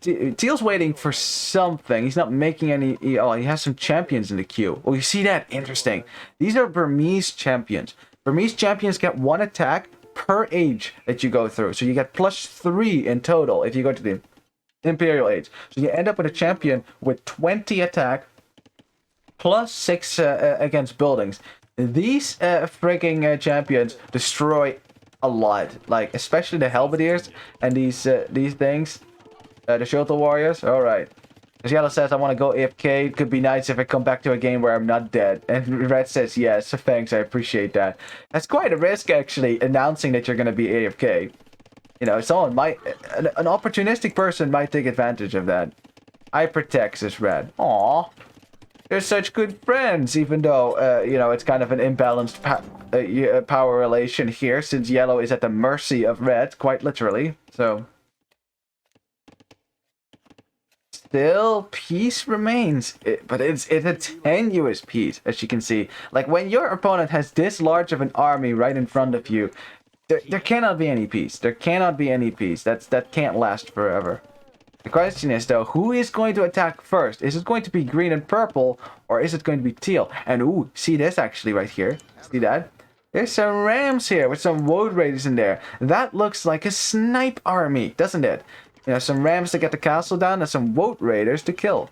Teal's waiting for something. He's not making any... Oh, he has some champions in the queue. Oh, you see that? Interesting. These are Burmese champions. Burmese champions get 1 attack per age that you go through. So you get +3 in total if you go to the Imperial Age. So you end up with a champion with 20 attack, +6 against buildings. These freaking champions destroy a lot. Like, especially the Halberdiers and these things. The XOLOTL Warriors? Alright. As Yellow says, I want to go AFK. It could be nice if I come back to a game where I'm not dead. And Red says, yes, thanks, I appreciate that. That's quite a risk, actually, announcing that you're going to be AFK. You know, someone might... An opportunistic person might take advantage of that. I protect this Red. Aww. They're such good friends, even though, you know, it's kind of an imbalanced power relation here, since Yellow is at the mercy of Red, quite literally. So... Still, peace remains, but it's a tenuous peace, as you can see. Like, when your opponent has this large of an army right in front of you, there cannot be any peace. There cannot be any peace. That can't last forever. The question is, though, who is going to attack first? Is it going to be green and purple, or is it going to be teal? And, ooh, see this actually right here? See that? There's some rams here with some woad raiders in there. That looks like a snipe army, doesn't it? You know, some rams to get the castle down and some woad raiders to kill.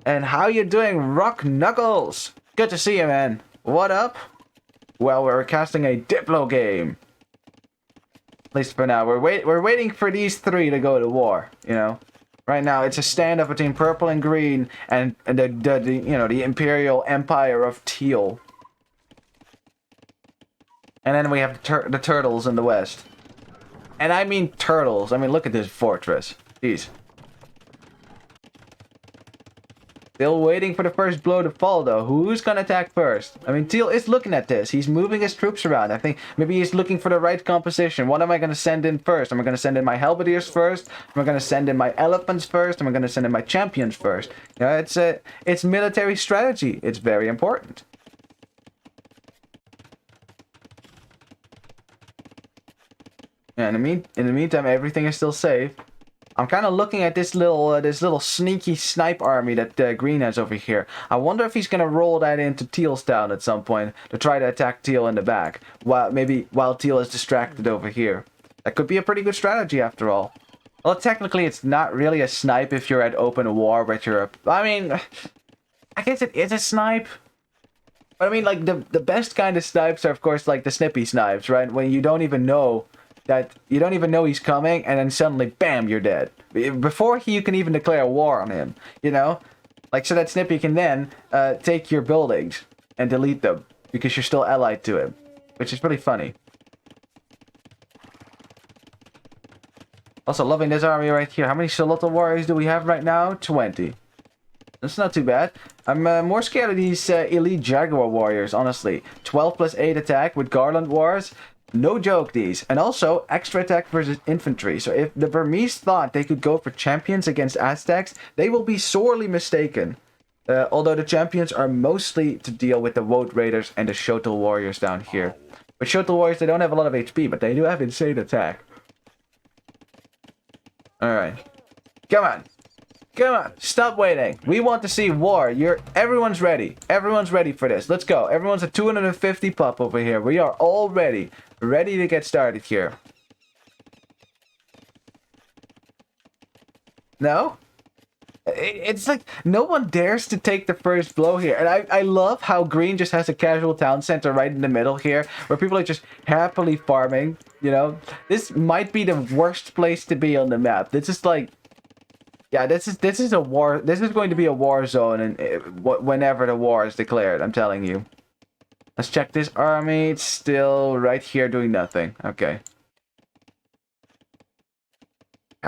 And how you doing, Rock Knuckles? Good to see you, man. What up? Well, we're casting a Diplo game. At least for now. We're waiting for these 3 to go to war, you know. Right now, it's a standoff between purple and green and the you know, the Imperial Empire of Teal. And then we have the turtles in the west. And I mean turtles. I mean, look at this fortress. Jeez. Still waiting for the first blow to fall, though. Who's gonna attack first? I mean, Teal is looking at this. He's moving his troops around. I think maybe he's looking for the right composition. What am I gonna send in first? Am I gonna send in my Halberdiers first? Am I gonna send in my elephants first? Am I gonna send in my champions first? You know, it's military strategy. It's very important. Yeah, in the meantime, everything is still safe. I'm kind of looking at this little sneaky snipe army that Green has over here. I wonder if he's gonna roll that into Teal's town at some point to try to attack Teal in the back, while Teal is distracted over here. That could be a pretty good strategy after all. Well, technically, it's not really a snipe if you're at open war with your... I mean, I guess it is a snipe. But I mean, like, the best kind of snipes are, of course, like the snippy snipes, right? When you don't even know he's coming, and then suddenly, bam, you're dead. Before you can even declare war on him, you know? Like, so that Snippy can then take your buildings and delete them, because you're still allied to him. Which is pretty funny. Also, loving this army right here. How many XOLOTL Warriors do we have right now? 20. That's not too bad. I'm more scared of these elite Jaguar Warriors, honestly. 12 plus 8 attack with Garland Wars. No joke, these. And also, extra attack versus infantry. So if the Burmese thought they could go for champions against Aztecs, they will be sorely mistaken. Although the champions are mostly to deal with the Woad Raiders and the XOLOTL Warriors down here. With XOLOTL Warriors, they don't have a lot of HP, but they do have insane attack. Alright. Come on. Come on. Stop waiting. We want to see war. Everyone's ready. Everyone's ready for this. Let's go. Everyone's at 250 pop over here. We are all ready. Ready to get started here. No? It's like no one dares to take the first blow here. And I love how Green just has a casual town center right in the middle here, where people are just happily farming, you know? This might be the worst place to be on the map. This is like... Yeah, this is a war. This is going to be a war zone, and whenever the war is declared, I'm telling you. Let's check this army. It's still right here doing nothing. Okay.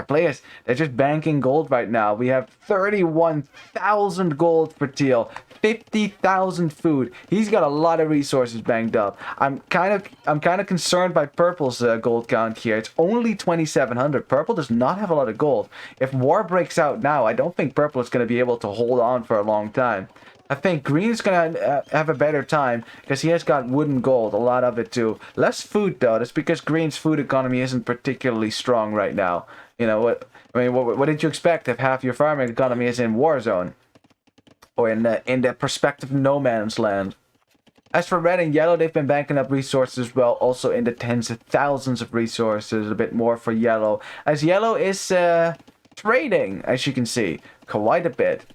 Players, they're just banking gold right now. We have 31,000 gold for Teal, 50,000 food. He's got a lot of resources banked up. I'm kind of concerned by Purple's gold count here. It's only 2,700. Purple does not have a lot of gold. If war breaks out now, I don't think Purple is going to be able to hold on for a long time. I think Green's going to have a better time because he has got wooden gold, a lot of it too. Less food though. That's because Green's food economy isn't particularly strong right now. You know what? I mean, what did you expect if half your farming economy is in war zone, or in the prospective no man's land? As for red and yellow, they've been banking up resources as well, also in the tens of thousands of resources, a bit more for yellow. As yellow is trading, as you can see, quite a bit.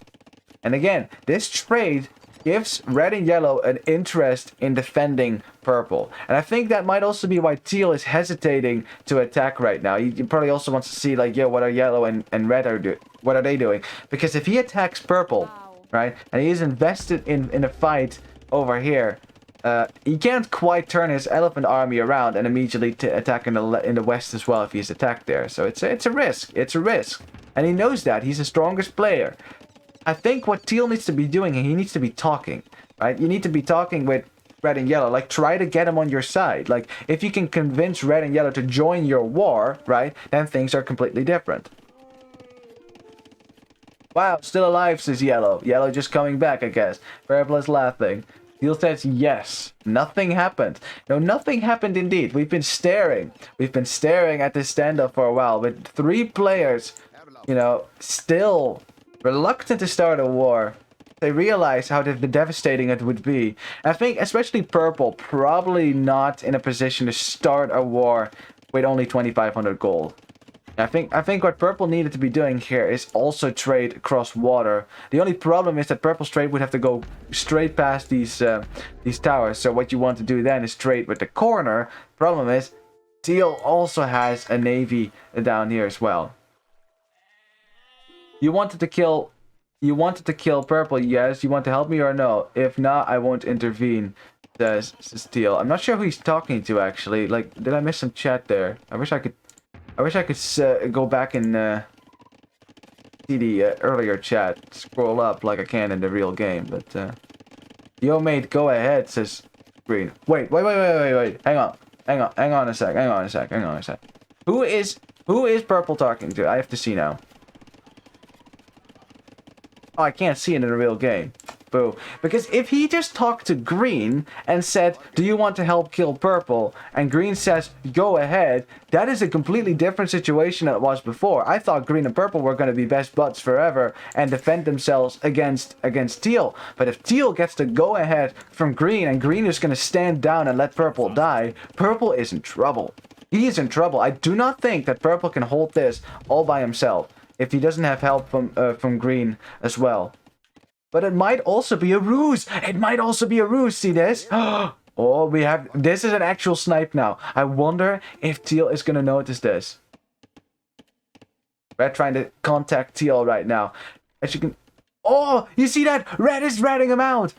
And again, this trade gives red and yellow an interest in defending purple. And I think that might also be why teal is hesitating to attack right now. He probably also wants to see, like, yo, what are yellow and red what are they doing? Because if he attacks purple, right, and he is invested in a fight over here, he can't quite turn his elephant army around and immediately attack in the west as well if he's attacked there. So it's a risk. It's a risk. And he knows that. He's the strongest player. I think what teal needs to be doing, he needs to be talking, right? You need to be talking with red and yellow. Like, try to get him on your side. Like, if you can convince red and yellow to join your war, right, then things are completely different. Wow, still alive, says yellow. Yellow just coming back, I guess. Purple is laughing. Teal says yes. Nothing happened. No, nothing happened indeed. We've been staring. We've been staring at this standoff for a while with 3 players, you know, still reluctant to start a war. They realize how devastating it would be. I think especially purple probably not in a position to start a war with only 2,500 gold. I think what purple needed to be doing here is also trade across water. The only problem is that purple's trade would have to go straight past these towers. So what you want to do then is trade with the corner. Problem is, teal also has a navy down here as well. You wanted to kill purple, yes? You want to help me or no? If not, I won't intervene, says teal. I'm not sure who he's talking to, actually. Like, did I miss some chat there? I wish I could go back and see the earlier chat. Scroll up like I can in the real game, but yo, mate, go ahead, says Green. Wait. Hang on a sec. Who is purple talking to? I have to see now. Oh, I can't see it in the real game. Boo. Because if he just talked to Green and said, do you want to help kill purple? And Green says, go ahead. That is a completely different situation than it was before. I thought Green and purple were going to be best buds forever and defend themselves against teal. But if teal gets the go ahead from Green and Green is going to stand down and let purple die, purple is in trouble. He is in trouble. I do not think that purple can hold this all by himself if he doesn't have help from Green as well. But it might also be a ruse. See this? Oh, this is an actual snipe now. I wonder if teal is going to notice this. Red trying to contact teal right now. As you can... Oh, you see that? Red is ratting him out.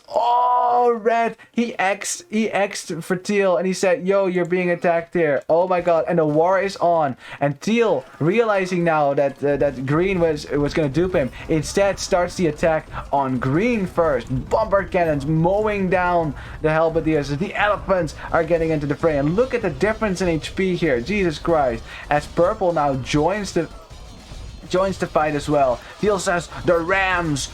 Oh, red. He X'd for teal and he said, yo, you're being attacked here. Oh my god. And the war is on. And teal, realizing now that green was going to dupe him, instead starts the attack on green first. Bombard cannons mowing down the halberdiers. The elephants are getting into the fray. And look at the difference in HP here. Jesus Christ. As purple now joins the fight as well. Teal says, the rams,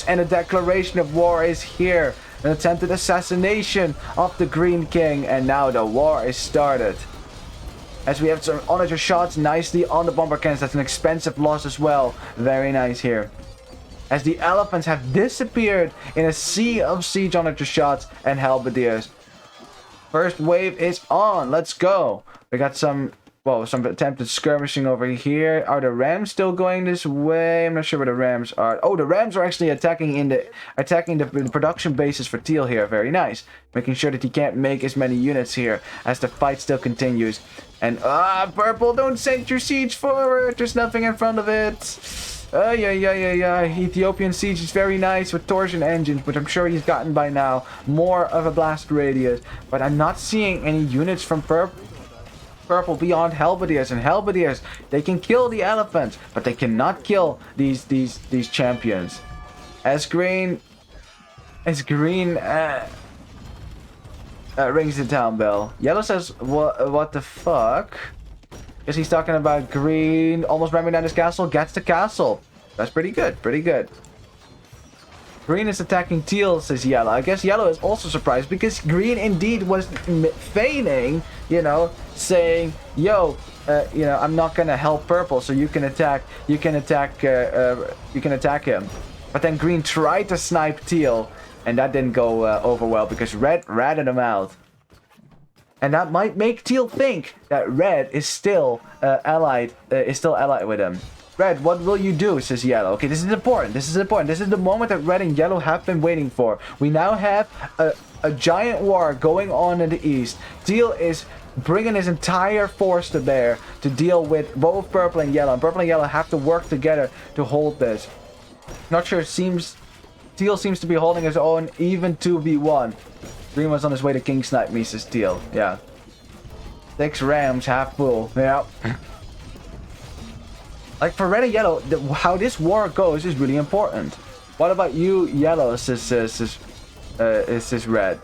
and a declaration of war is here. An attempted assassination of the Green King, and now the war is started. As we have some onager shots nicely on the bomber cannons. That's an expensive loss as well. Very nice here. As the elephants have disappeared in a sea of siege onager shots and halberdiers. First wave is on. Let's go. We got some attempted skirmishing over here. Are the rams still going this way? I'm not sure where the rams are. Oh, the rams are actually attacking the production bases for teal here. Very nice. Making sure that he can't make as many units here as the fight still continues. And purple, don't send your siege forward. There's nothing in front of it. Yeah. Ethiopian siege is very nice with torsion engines, which I'm sure he's gotten by now. More of a blast radius, but I'm not seeing any units from purple purple beyond halberdiers, and halberdiers, they can kill the elephants, but they cannot kill these champions. As green rings the town bell. Yellow says, what the fuck? Guess he's talking about green almost ramming down his castle, gets the castle. That's pretty good, pretty good. Green is attacking teal, says yellow. I guess yellow is also surprised because green indeed was feigning, you know, saying, yo, you know, I'm not gonna help purple, so you can attack him. But then green tried to snipe teal, and that didn't go over well because red ratted him out. And that might make teal think that red is still allied with him. Red, what will you do? Says yellow. Okay, this is important. This is important. This is the moment that red and yellow have been waiting for. We now have a giant war going on in the east. Teal is bringing his entire force to bear to deal with both purple and yellow. And purple and yellow have to work together to hold this. Not sure. Teal seems to be holding his own even 2v1. Green was on his way to king snipe me, says Teal. Yeah. 6 rams, half full. Yeah. Like for red and yellow, how this war goes is really important. What about you, yellow, says red?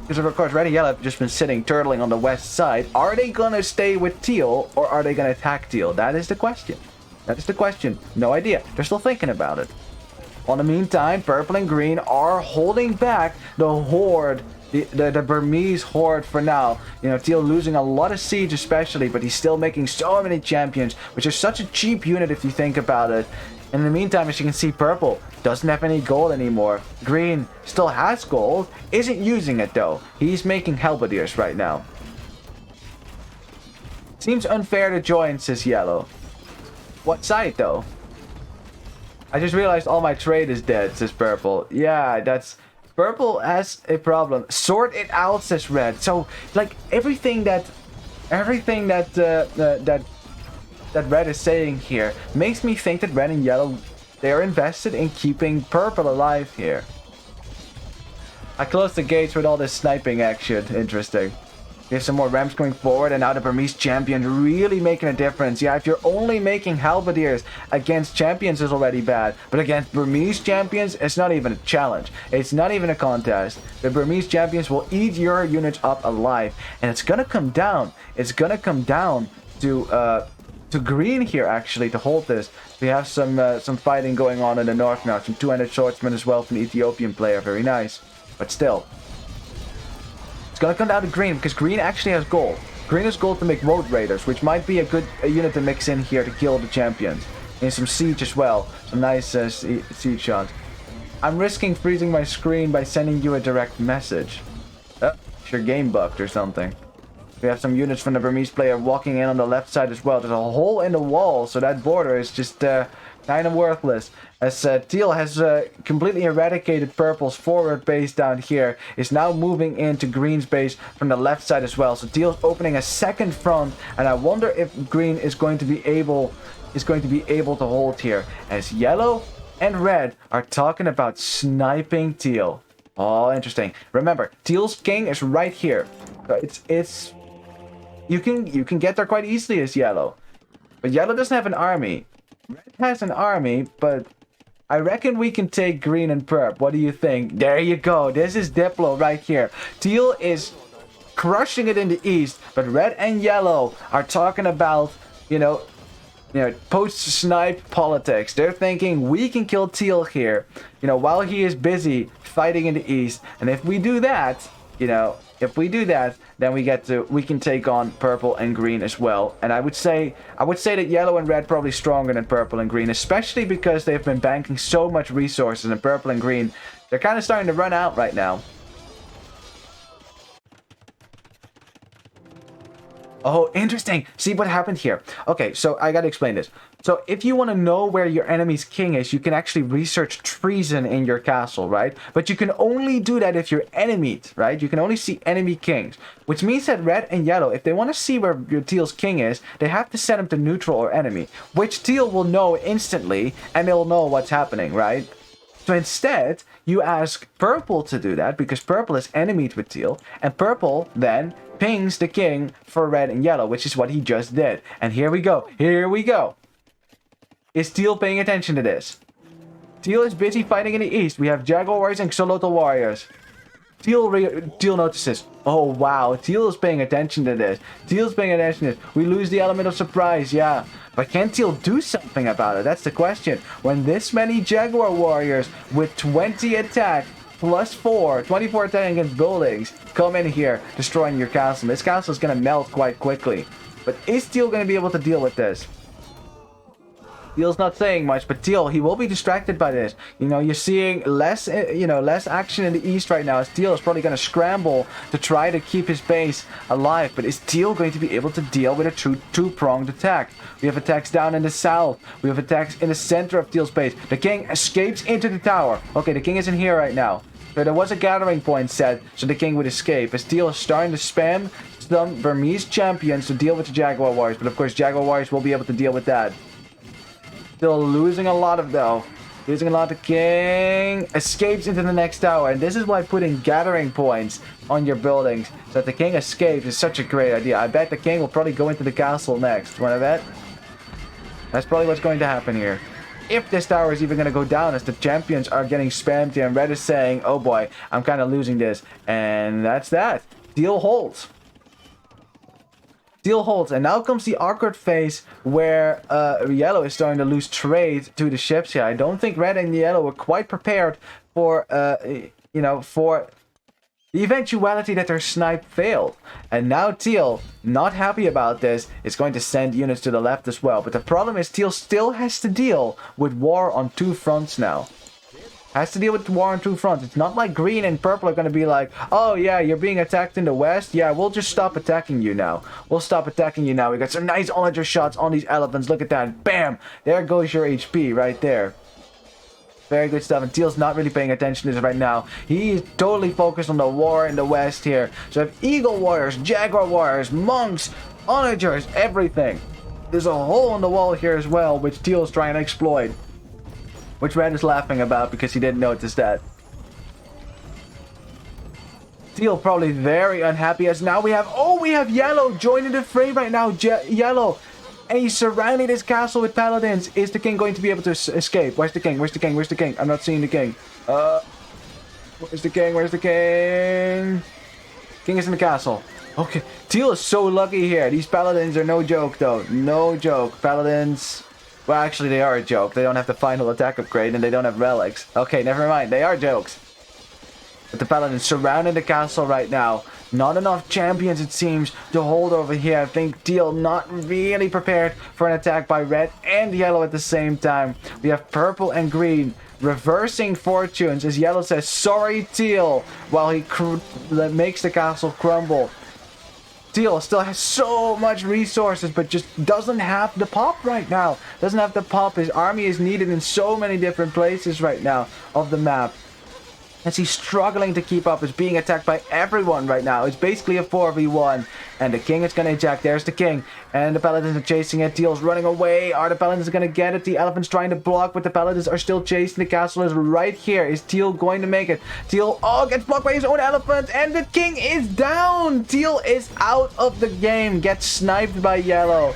Because of course, red and yellow have just been sitting, turtling on the west side. Are they gonna stay with teal, or are they gonna attack teal? That is the question. That is the question. No idea. They're still thinking about it. In the meantime, purple and green are holding back the horde, the Burmese horde for now. You know, Teal losing a lot of siege especially, but he's still making so many champions, which is such a cheap unit if you think about it. And in the meantime, as you can see, purple doesn't have any gold anymore. Green still has gold, isn't using it though. He's making halberdiers right now. Seems unfair to join, says yellow. What side though? I just realized all my trade is dead, says purple. Yeah, that's... Purple has a problem. Sort it out, says red. So, like, everything that red is saying here makes me think that red and yellow, they're invested in keeping purple alive here. I closed the gates with all this sniping action. Interesting. There's some more ramps going forward, and now the Burmese champion really making a difference. Yeah, if you're only making halberdiers against champions is already bad, but against Burmese champions, it's not even a challenge. It's not even a contest. The Burmese champions will eat your units up alive, and it's gonna come down. It's gonna come down to green here actually to hold this. We have some fighting going on in the north now. Some two-handed swordsmen as well from the Ethiopian player. Very nice, but still. It's gonna come down to green because green actually has gold. Green has gold to make road raiders, which might be a good unit to mix in here to kill the champions. And some siege as well. Some nice siege shots. I'm risking freezing my screen by sending you a direct message. It's your game bugged or something. We have some units from the Burmese player walking in on the left side as well. There's a hole in the wall, so that border is just kind of worthless. As Teal has completely eradicated Purple's forward base down here, is now moving into Green's base from the left side as well. So Teal's opening a second front, and I wonder if Green is going to be able to hold here. As Yellow and Red are talking about sniping Teal. Oh, interesting. Remember, Teal's king is right here. It's you can get there quite easily as Yellow, but Yellow doesn't have an army. Red has an army, but I reckon we can take Green and Purp. What do you think? There you go. This is Diplo right here. Teal is crushing it in the east, but Red and Yellow are talking about, you know, post-snipe politics. They're thinking we can kill Teal here, you know, while he is busy fighting in the east. And if we do that, you know, then we can take on Purple and Green as well. And I would say that Yellow and Red probably stronger than Purple and Green, especially because they've been banking so much resources, and Purple and Green, they're kind of starting to run out right now. Oh, interesting. See what happened here. Okay, so I gotta explain this. So if you want to know where your enemy's king is, you can actually research treason in your castle, right? But you can only do that if you're enemied, right? You can only see enemy kings. Which means that Red and Yellow, if they want to see where your Teal's king is, they have to set him to neutral or enemy. Which Teal will know instantly, and they'll know what's happening, right? So instead, you ask purple to do that because purple is enemied with teal, and purple then pings the king for red and yellow, which is what he just did. And here we go. Here we go. Is teal paying attention to this? Teal is busy fighting in the east. We have Jaguar Warriors and XOLOTL Warriors. Teal notices. Oh, wow. Teal is paying attention to this. Teal's paying attention to this. We lose the element of surprise, yeah. But can Teal do something about it? That's the question. When this many Jaguar Warriors with 20 attack plus 24 attack against buildings come in here, destroying your castle. This castle is going to melt quite quickly. But is Teal going to be able to deal with this? Teal's not saying much, but Teal, he will be distracted by this. You know, you're seeing less, less action in the east right now, as Teal is probably going to scramble to try to keep his base alive. But is Teal going to be able to deal with a true two-pronged attack? We have attacks down in the south. We have attacks in the center of Teal's base. The king escapes into the tower. Okay, the king isn't here right now. So there was a gathering point set, so the king would escape. As Teal is starting to spam some Burmese champions to deal with the Jaguar Warriors. But of course, Jaguar Warriors will be able to deal with that. Still losing a lot of though. Losing a lot. The king escapes into the next tower. And this is why putting gathering points on your buildings so that the king escapes is such a great idea. I bet the king will probably go into the castle next. Wanna bet? That's probably what's going to happen here. If this tower is even going to go down, as the champions are getting spammed here, and Red is saying, oh boy, I'm kind of losing this. And that's that. Deal holds. Deal holds, and now comes the awkward phase where yellow is starting to lose trade to the ships here. I don't think red and yellow were quite prepared for, for the eventuality that their snipe failed. And now Teal, not happy about this, is going to send units to the left as well. But the problem is Teal still has to deal with war on two fronts now. Has to deal with war on two fronts. It's not like green and purple are going to be like, oh yeah, you're being attacked in the west. Yeah, we'll just stop attacking you now. We'll stop attacking you now. We got some nice onager shots on these elephants. Look at that. Bam! There goes your HP right there. Very good stuff. And Teal's not really paying attention to this right now. He's totally focused on the war in the west here. So if Eagle Warriors, Jaguar Warriors, Monks, Onagers, everything. There's a hole in the wall here as well, which Teal's trying to exploit. Which Red is laughing about because he didn't notice that. Teal probably very unhappy as now we have yellow joining the fray right now. Yellow. And he's surrounding this castle with paladins. Is the king going to be able to escape? Where's the king? Where's the king? Where's the king? I'm not seeing the king. Where's the king? Where's the king? King is in the castle. Okay. Teal is so lucky here. These paladins are no joke though. No joke. Paladins... Well, actually, they are a joke. They don't have the final attack upgrade, and they don't have relics. Okay, never mind. They are jokes. But the paladins surrounding the castle right now. Not enough champions, it seems, to hold over here. I think Teal not really prepared for an attack by red and yellow at the same time. We have purple and green reversing fortunes as yellow says, sorry, Teal, while he makes the castle crumble. Teal still has so much resources, but just doesn't have the pop right now. Doesn't have the pop. His army is needed in so many different places right now of the map. As he's struggling to keep up, is being attacked by everyone right now. It's basically a 4v1. And the king is going to attack. There's the king. And the paladins are chasing it. Teal's running away. Are the paladins going to get it? The elephant's trying to block, but the paladins are still chasing. The castle is right here. Is Teal going to make it? Teal, gets blocked by his own elephant. And the king is down. Teal is out of the game. Gets sniped by yellow.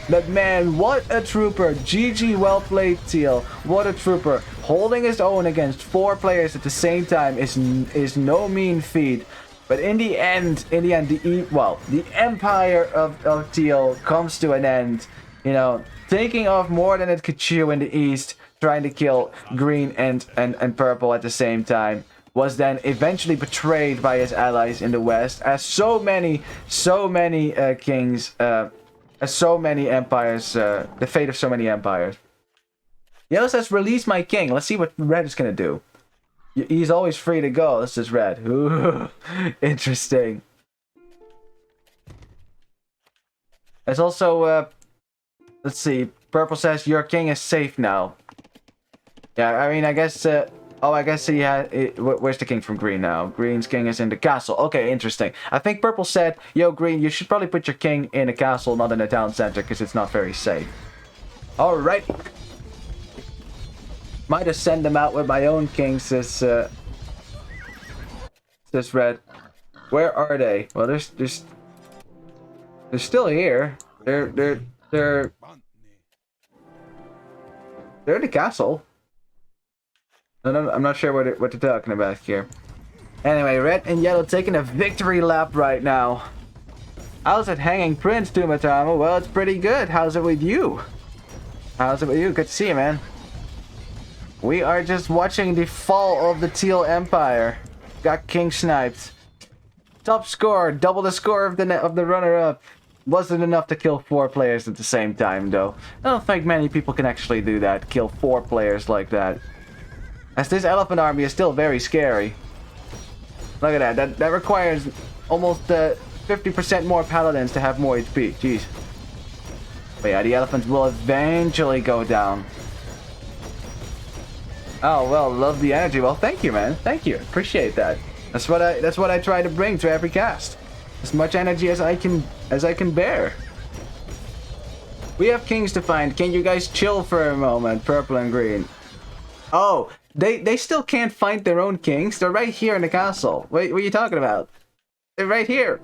But man, what a trooper. GG, well played, Teal. What a trooper. Holding his own against 4 players at the same time is no mean feat. But in the end, the empire of Teal comes to an end. You know, taking off more than it could chew in the east, trying to kill green and purple at the same time. Was then eventually betrayed by his allies in the west, as so many kings... so many empires, the fate of so many empires. Yellow says, release my king. Let's see what red is going to do. He's always free to go. This is red. Ooh, interesting. There's also, let's see. Purple says, your king is safe now. Yeah, I mean, I guess, I guess he had... Where's the king from green now? Green's king is in the castle. Okay, interesting. I think purple said, yo, green, you should probably put your king in a castle, not in a town center, because it's not very safe. Alright. Might have sent them out with my own king, says Red. Where are they? Well, they're still here. They're in the castle. I'm not sure what they're talking about here. Anyway, red and yellow taking a victory lap right now. How's it, Hanging Prince, Tumatama? Well, it's pretty good. How's it with you? How's it with you? Good to see you, man. We are just watching the fall of the Teal Empire. Got king sniped. Top score, double the score of the runner-up. Wasn't enough to kill 4 players at the same time, though. I don't think many people can actually do that. Kill 4 players like that. As this elephant army is still very scary. Look at that. That requires almost 50% more paladins to have more HP. Jeez. But yeah, the elephants will eventually go down. Oh well, love the energy. Well, thank you, man. Thank you. Appreciate that. That's what I try to bring to every cast. As much energy as I can bear. We have kings to find. Can you guys chill for a moment? Purple and green. Oh, they still can't find their own kings. They're right here in the castle. What are you talking about? They're right here.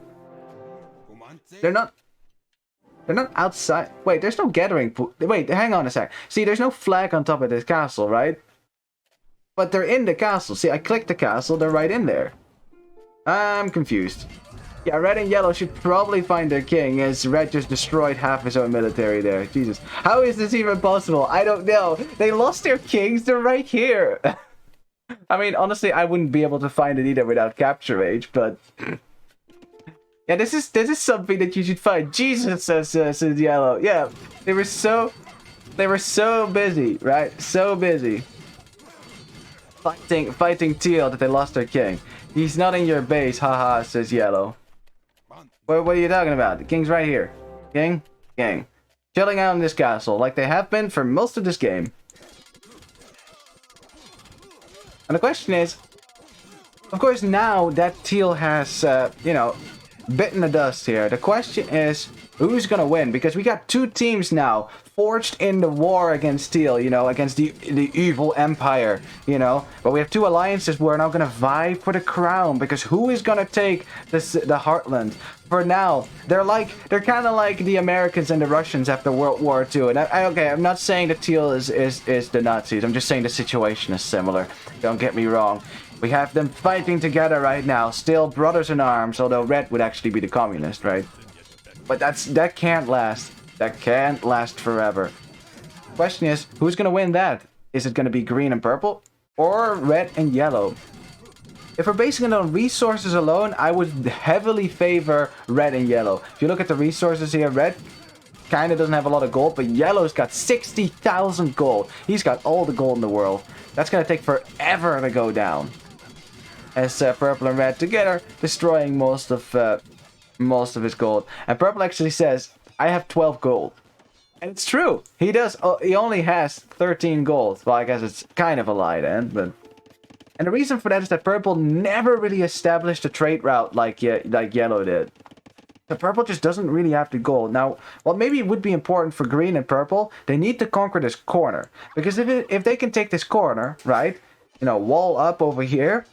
They're not outside. Wait, there's no gathering. Wait, hang on a sec. See, there's no flag on top of this castle, right? But they're in the castle. See, I clicked the castle. They're right in there. I'm confused. Yeah, red and yellow should probably find their king, as red just destroyed half his own military there. Jesus. How is this even possible? I don't know. They lost their kings. They're right here. I mean, honestly, I wouldn't be able to find it either without capture age, but... yeah, this is something that you should find. Jesus, says yellow. Yeah, they were so busy, right? So busy. Fighting teal that they lost their king. He's not in your base, haha, says yellow. What are you talking about? The king's right here. King? Chilling out in this castle, like they have been for most of this game. And the question is, of course, now that teal has, you know, bitten the dust here. The question is, who's gonna win? Because we got 2 teams now forged in the war against teal, you know, against the evil empire, you know. But we have 2 alliances who are now gonna vie for the crown, because who is gonna take the Heartland? For now, they're kind of like the Americans and the Russians after World War II. And okay, I'm not saying that teal is the Nazis. I'm just saying the situation is similar. Don't get me wrong. We have them fighting together right now, still brothers in arms, although red would actually be the communist, right? But that can't last. That can't last forever. Question is, who's gonna win that? Is it gonna be green and purple? Or red and yellow? If we're basing it on resources alone, I would heavily favor red and yellow. If you look at the resources here, red kind of doesn't have a lot of gold, but yellow's got 60,000 gold. He's got all the gold in the world. That's gonna take forever to go down. As purple and red together, destroying most of his gold. And purple actually says, I have 12 gold. And it's true. He does. He only has 13 gold. Well, I guess it's kind of a lie then, but... And the reason for that is that purple never really established a trade route like yellow did. The purple just doesn't really have the gold. Now, what maybe would be important for green and purple, they need to conquer this corner. Because if they can take this corner, right, you know, wall up over here,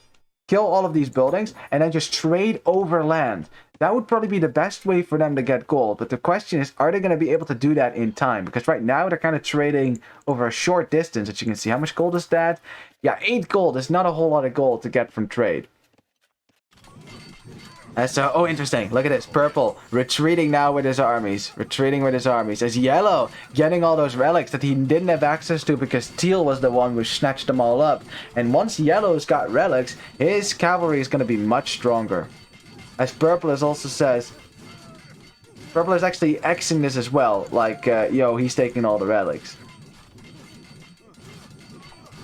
kill all of these buildings, and then just trade over land. That would probably be the best way for them to get gold. But the question is, are they going to be able to do that in time? Because right now, they're kind of trading over a short distance, as you can see. How much gold is that? Yeah, 8 gold is not a whole lot of gold to get from trade. And so, oh, interesting. Look at this. Purple retreating now with his armies. As yellow getting all those relics that he didn't have access to because teal was the one who snatched them all up. And once yellow's got relics, his cavalry is going to be much stronger. As purple also says, purple is actually Xing this as well. Like, yo, he's taking all the relics.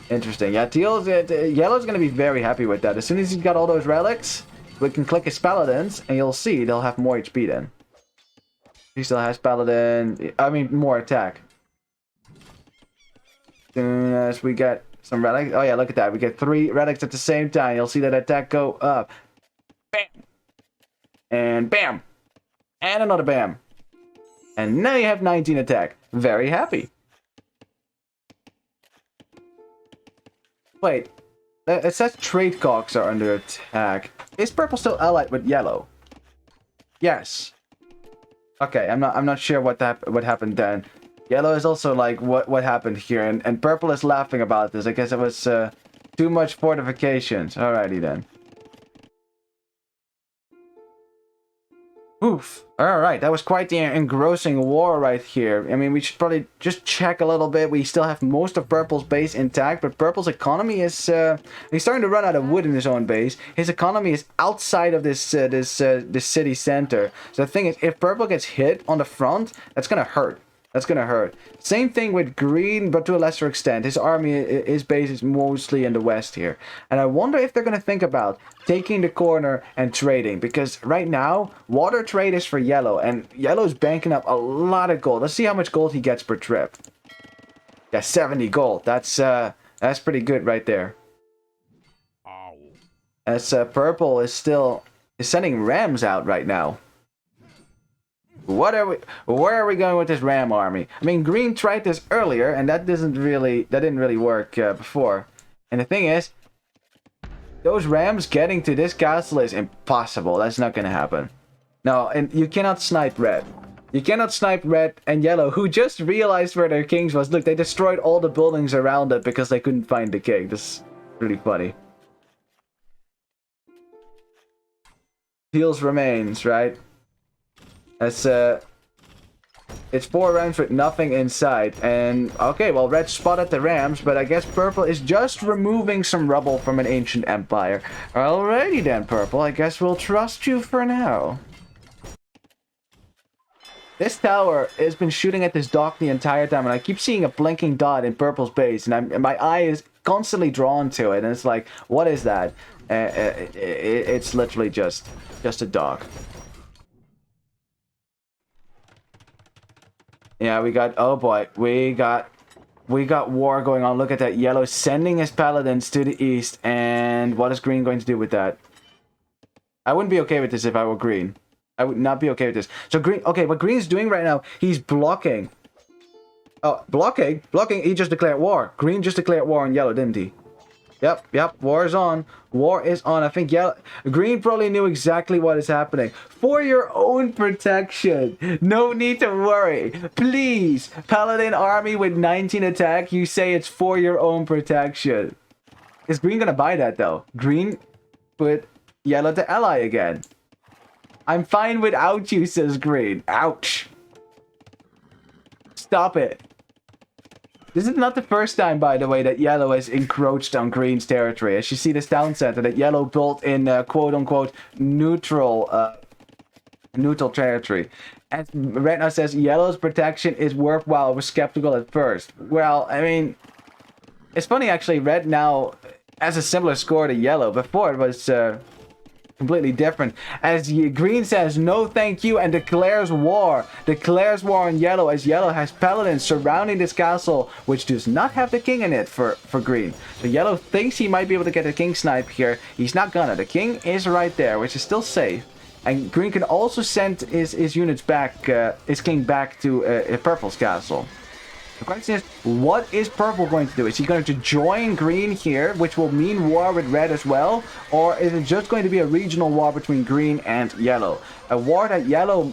Interesting. Yeah, yellow's going to be very happy with that. As soon as he's got all those relics, we can click his paladins, and you'll see they'll have more HP then. He still has paladin, I mean, more attack. As we get some relics. Oh yeah, look at that. We get 3 relics at the same time. You'll see that attack go up. Bam! And bam! And another bam. And now you have 19 attack. Very happy. Wait. It says trade cogs are under attack. Is purple still allied with yellow? Yes. Okay, I'm not sure what happened then. Yellow is also like what happened here, and purple is laughing about this. I guess it was too much fortifications. Alrighty then. Oof. Alright, that was quite the engrossing war right here. I mean, we should probably just check a little bit. We still have most of Purple's base intact, but Purple's economy is... he's starting to run out of wood in his own base. His economy is outside of this city center. So the thing is, if Purple gets hit on the front, that's gonna hurt. That's gonna hurt. Same thing with Green, but to a lesser extent. His army, his base is mostly in the west here. And I wonder if they're gonna think about taking the corner and trading. Because right now, water trade is for yellow. And yellow's banking up a lot of gold. Let's see how much gold he gets per trip. Yeah, 70 gold. That's pretty good right there. As Purple is sending rams out right now. Where are we going with this ram army? I mean, Green tried this earlier, and that didn't really work before. And the thing is, those rams getting to this castle is impossible. That's not gonna happen. No, and you cannot snipe red. You cannot snipe red and yellow, who just realized where their kings was. Look, they destroyed all the buildings around it because they couldn't find the king. This is really funny. Heals remains, right? That's it's 4 rounds with nothing inside. And okay, well, red spotted the rams, but I guess purple is just removing some rubble from an ancient empire. Alrighty then, purple, I guess we'll trust you for now. This tower has been shooting at this dock the entire time, and I keep seeing a blinking dot in purple's base, and my eye is constantly drawn to it, and it's like, what is that? It's literally just a dock. Yeah, we got, oh boy, we got war going on. Look at that. Yellow sending his paladins to the east, and what is green going to do with that? I wouldn't be okay with this if I were green. I would not be okay with this. So green, okay, what green is doing right now, he's blocking. Oh, blocking, he just declared war. Green just declared war on yellow, didn't he? Yep, war is on. War is on. I think yellow, green probably knew exactly what is happening. For your own protection. No need to worry. Please, paladin army with 19 attack, you say it's for your own protection. Is green gonna buy that though? Green put yellow to ally again. I'm fine without you, says green. Ouch. Stop it. This is not the first time, by the way, that yellow has encroached on green's territory. As you see this town center that yellow built in quote-unquote neutral territory. And red now says yellow's protection is worthwhile. Was skeptical at first. Well, I mean, it's funny actually. Red now has a similar score to yellow. Before it was completely different. As green says no thank you and declares war. Declares war on yellow as yellow has paladins surrounding this castle which does not have the king in it for green. So yellow thinks he might be able to get a king snipe here. He's not gonna. The king is right there, which is still safe. And green can also send his units back, his king back to purple's castle. The question is, what is purple going to do? Is he going to join green here, which will mean war with red as well? Or is it just going to be a regional war between green and yellow? A war that yellow...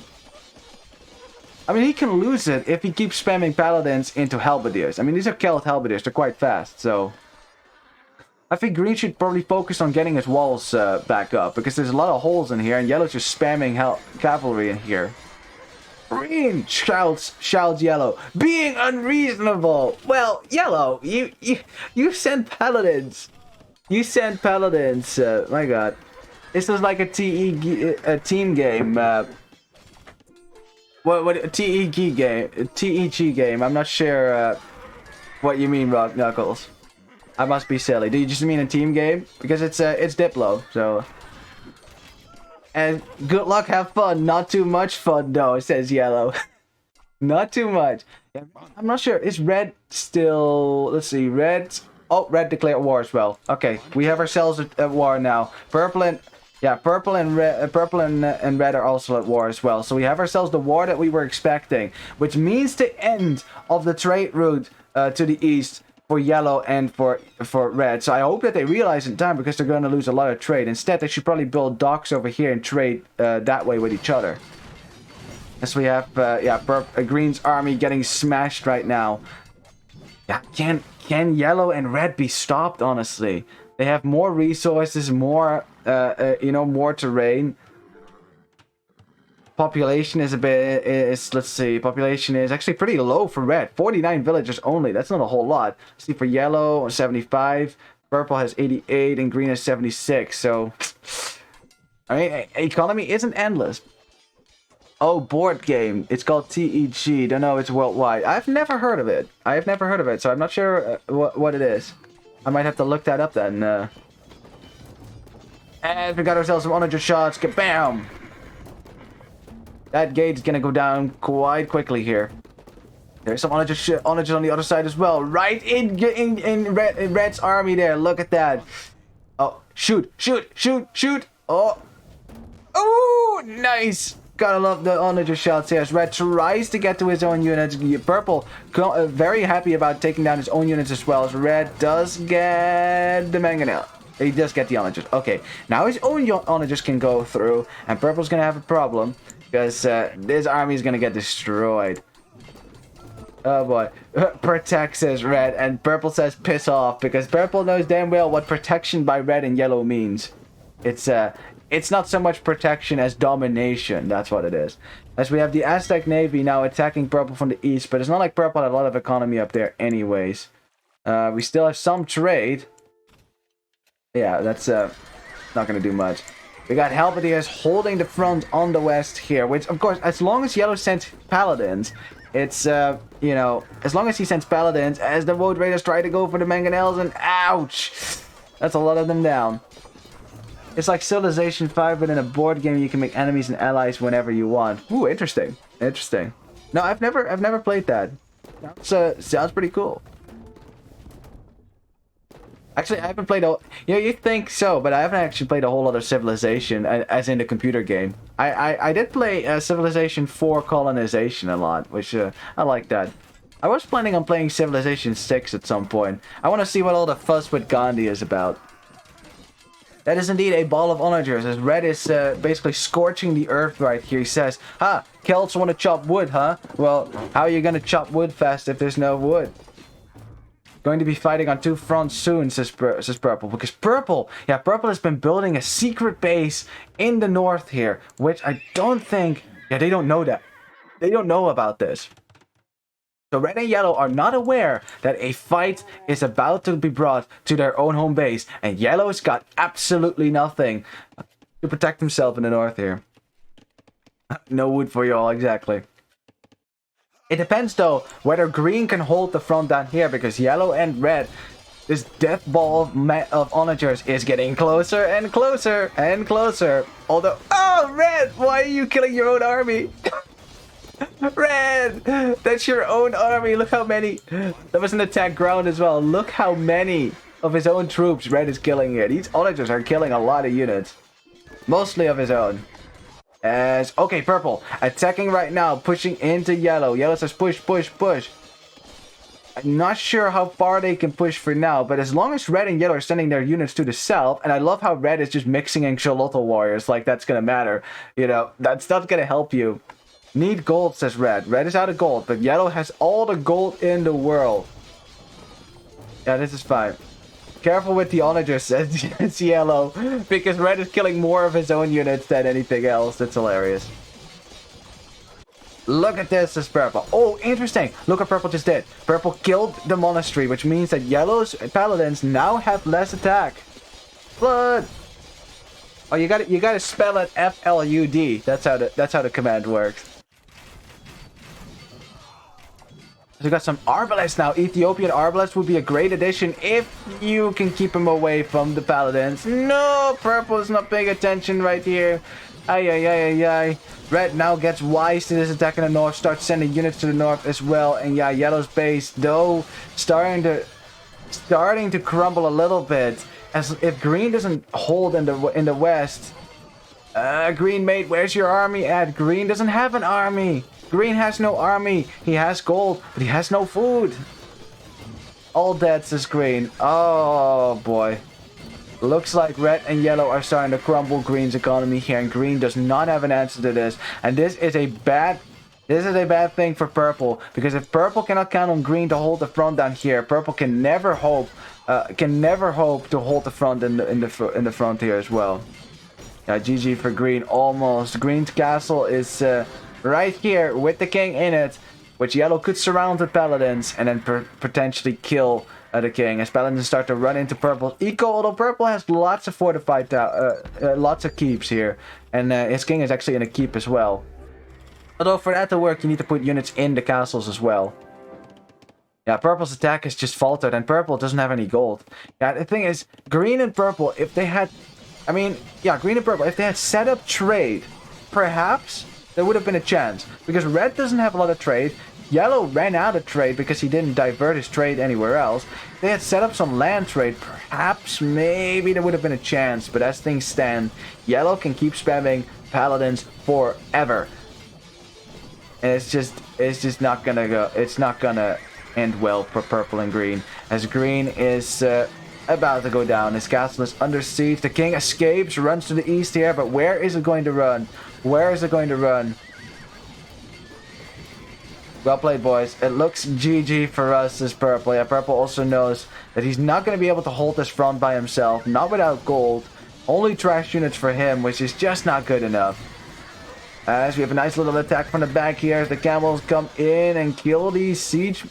I mean, he can lose it if he keeps spamming paladins into halberdiers. I mean, these are Celt halberdiers. They're quite fast, so... I think green should probably focus on getting his walls back up, because there's a lot of holes in here, and yellow's just spamming cavalry in here. Green shouts yellow, being unreasonable. Well, yellow, you send paladins. You send paladins. My God, this is like a team game. What a TEG game? I'm not sure what you mean, Rock Knuckles. I must be silly. Do you just mean a team game? Because it's Diplo, so. And good luck, have fun. Not too much fun, though, says yellow. Not too much. I'm not sure. Is red still... Let's see. Red... Oh, red declared war as well. Okay, we have ourselves at war now. Purple and... Yeah, purple and red are also at war as well. So we have ourselves the war that we were expecting. Which means the end of the trade route to the east. for yellow and for red. So I hope that they realize in time, because they're going to lose a lot of trade. Instead, they should probably build docks over here and trade that way with each other. As we have, Green's army getting smashed right now. Yeah, can yellow and red be stopped? Honestly, they have more resources, more more terrain. Population is a bit let's see, population is actually pretty low for red. 49 villagers only. That's not a whole lot. Let's see, for yellow 75, purple has 88, and green has 76. So I mean, economy isn't endless. Oh, board game. It's called TEG. Don't know, it's worldwide. I've never heard of it. So I'm not sure what it is. I might have to look that up then. And we got ourselves some onager shots. Kabam! That gate's gonna go down quite quickly here. There's some onagers on the other side as well. Right in Red's army there. Look at that. Oh, shoot. Oh. Oh, nice. Gotta love the onager shots here. As Red tries to get to his own units. Purple, very happy about taking down his own units as well. As Red does get the mangonel. He does get the onagers. Okay, now his own onagers can go through. And Purple's gonna have a problem, because this army is gonna get destroyed. Oh boy. Protect, says Red. And Purple says piss off. Because Purple knows damn well what protection by Red and Yellow means. It's not so much protection as domination. That's what it is. As we have the Aztec Navy now attacking Purple from the east. But it's not like Purple had a lot of economy up there anyways. We still have some trade. Yeah, that's not going to do much. We got Halberdiers holding the front on the west here. Which, of course, as long as Yellow sends Paladins, it's, as long as he sends Paladins, as the Road Raiders try to go for the Mangonels, and ouch! That's a lot of them down. It's like Civilization 5, but in a board game you can make enemies and allies whenever you want. Ooh, interesting. Interesting. No, I've never played that. Sounds pretty cool. Actually, I haven't played you think so, but I haven't actually played a whole other Civilization, as in the computer game. I did play Civilization 4 Colonization a lot, which I like that. I was planning on playing Civilization 6 at some point. I want to see what all the fuss with Gandhi is about. That is indeed a ball of onagers, as Red is basically scorching the earth right here. He says, "Ha, Celts want to chop wood, huh? Well, how are you going to chop wood fast if there's no wood?" Going to be fighting on two fronts soon, says Purple. Because Purple has been building a secret base in the north here, which I don't think... Yeah, they don't know that. They don't know about this. So Red and Yellow are not aware that a fight is about to be brought to their own home base. And Yellow's got absolutely nothing to protect himself in the north here. No wood for you all, exactly. It depends, though, whether Green can hold the front down here. Because Yellow and Red, this death ball of onagers is getting closer and closer and closer. Although... Oh, Red! Why are you killing your own army? Red! That's your own army. Look how many. That was an attack ground as well. Look how many of his own troops Red is killing here. These onagers are killing a lot of units. Mostly of his own. Okay, Purple attacking right now, pushing into Yellow. Yellow says push, push, push. I'm not sure how far they can push for now, but as long as Red and Yellow are sending their units to the south, and I love how Red is just mixing in XOLOTL Warriors, like that's gonna matter. That's not gonna help you. Need gold, says Red. Red is out of gold, but Yellow has all the gold in the world. Yeah, this is fine. Careful with the onagers, says Yellow, because Red is killing more of his own units than anything else. That's hilarious. Look at this, says Purple. Oh, interesting. Look what Purple just did. Purple killed the monastery, which means that Yellow's paladins now have less attack. Flood. Oh, you gotta spell it F-L-U-D. That's how the command works. We got some Arbalists now. Ethiopian Arbalists would be a great addition if you can keep him away from the Paladins. No, Purple's not paying attention right here. Ay. Red now gets wise to this attack in the north, starts sending units to the north as well. And yeah, Yellow's base, though, starting to crumble a little bit. As if Green doesn't hold in the west. Green mate, where's your army at? Green doesn't have an army. Green has no army. He has gold, but he has no food. All dead, says green. Oh, boy. Looks like red and yellow are starting to crumble green's economy here, and green does not have an answer to this. And this is a bad thing for purple, because if purple cannot count on green to hold the front down here, purple can never hope to hold the front in the front here as well. Yeah, GG for green, almost. Green's castle is right here with the king in it, which yellow could surround with paladins and then potentially kill the king as paladins start to run into purple eco. Although purple has lots of fortified lots of keeps here, and his king is actually in a keep as well. Although for that to work, you need to put units in the castles as well. Yeah, purple's attack has just faltered, and purple doesn't have any gold. Yeah, the thing is, green and purple, if they had... I mean, yeah, green and purple, if they had set up trade, perhaps there would have been a chance. Because red doesn't have a lot of trade. Yellow ran out of trade because he didn't divert his trade anywhere else. If they had set up some land trade, perhaps, maybe there would have been a chance. But as things stand, yellow can keep spamming paladins forever. And it's just not gonna go. It's not gonna end well for purple and green, as green is about to go down. His castle is under siege. The king escapes, runs to the east here, but where is it going to run? Where is it going to run? Well played, boys. It looks GG for us as purple. Yeah, purple also knows that he's not going to be able to hold this front by himself, not without gold. Only trash units for him, which is just not good enough. As we have a nice little attack from the back here as the camels come in and kill the siege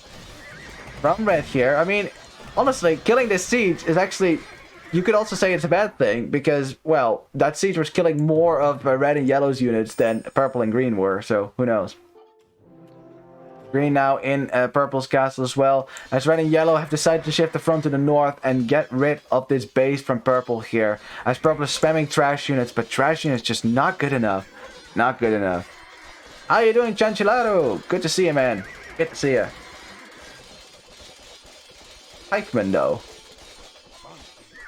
from red here. I mean, honestly, killing this siege is actually... You could also say it's a bad thing because, well, that siege was killing more of red and yellow's units than purple and green were, so who knows. Green now in purple's castle as well, as red and yellow have decided to shift the front to the north and get rid of this base from purple here, as purple is spamming trash units, but trash units just not good enough. Not good enough. How you doing, Chanchilado? Good to see you, man. Good to see you. Pikeman, though.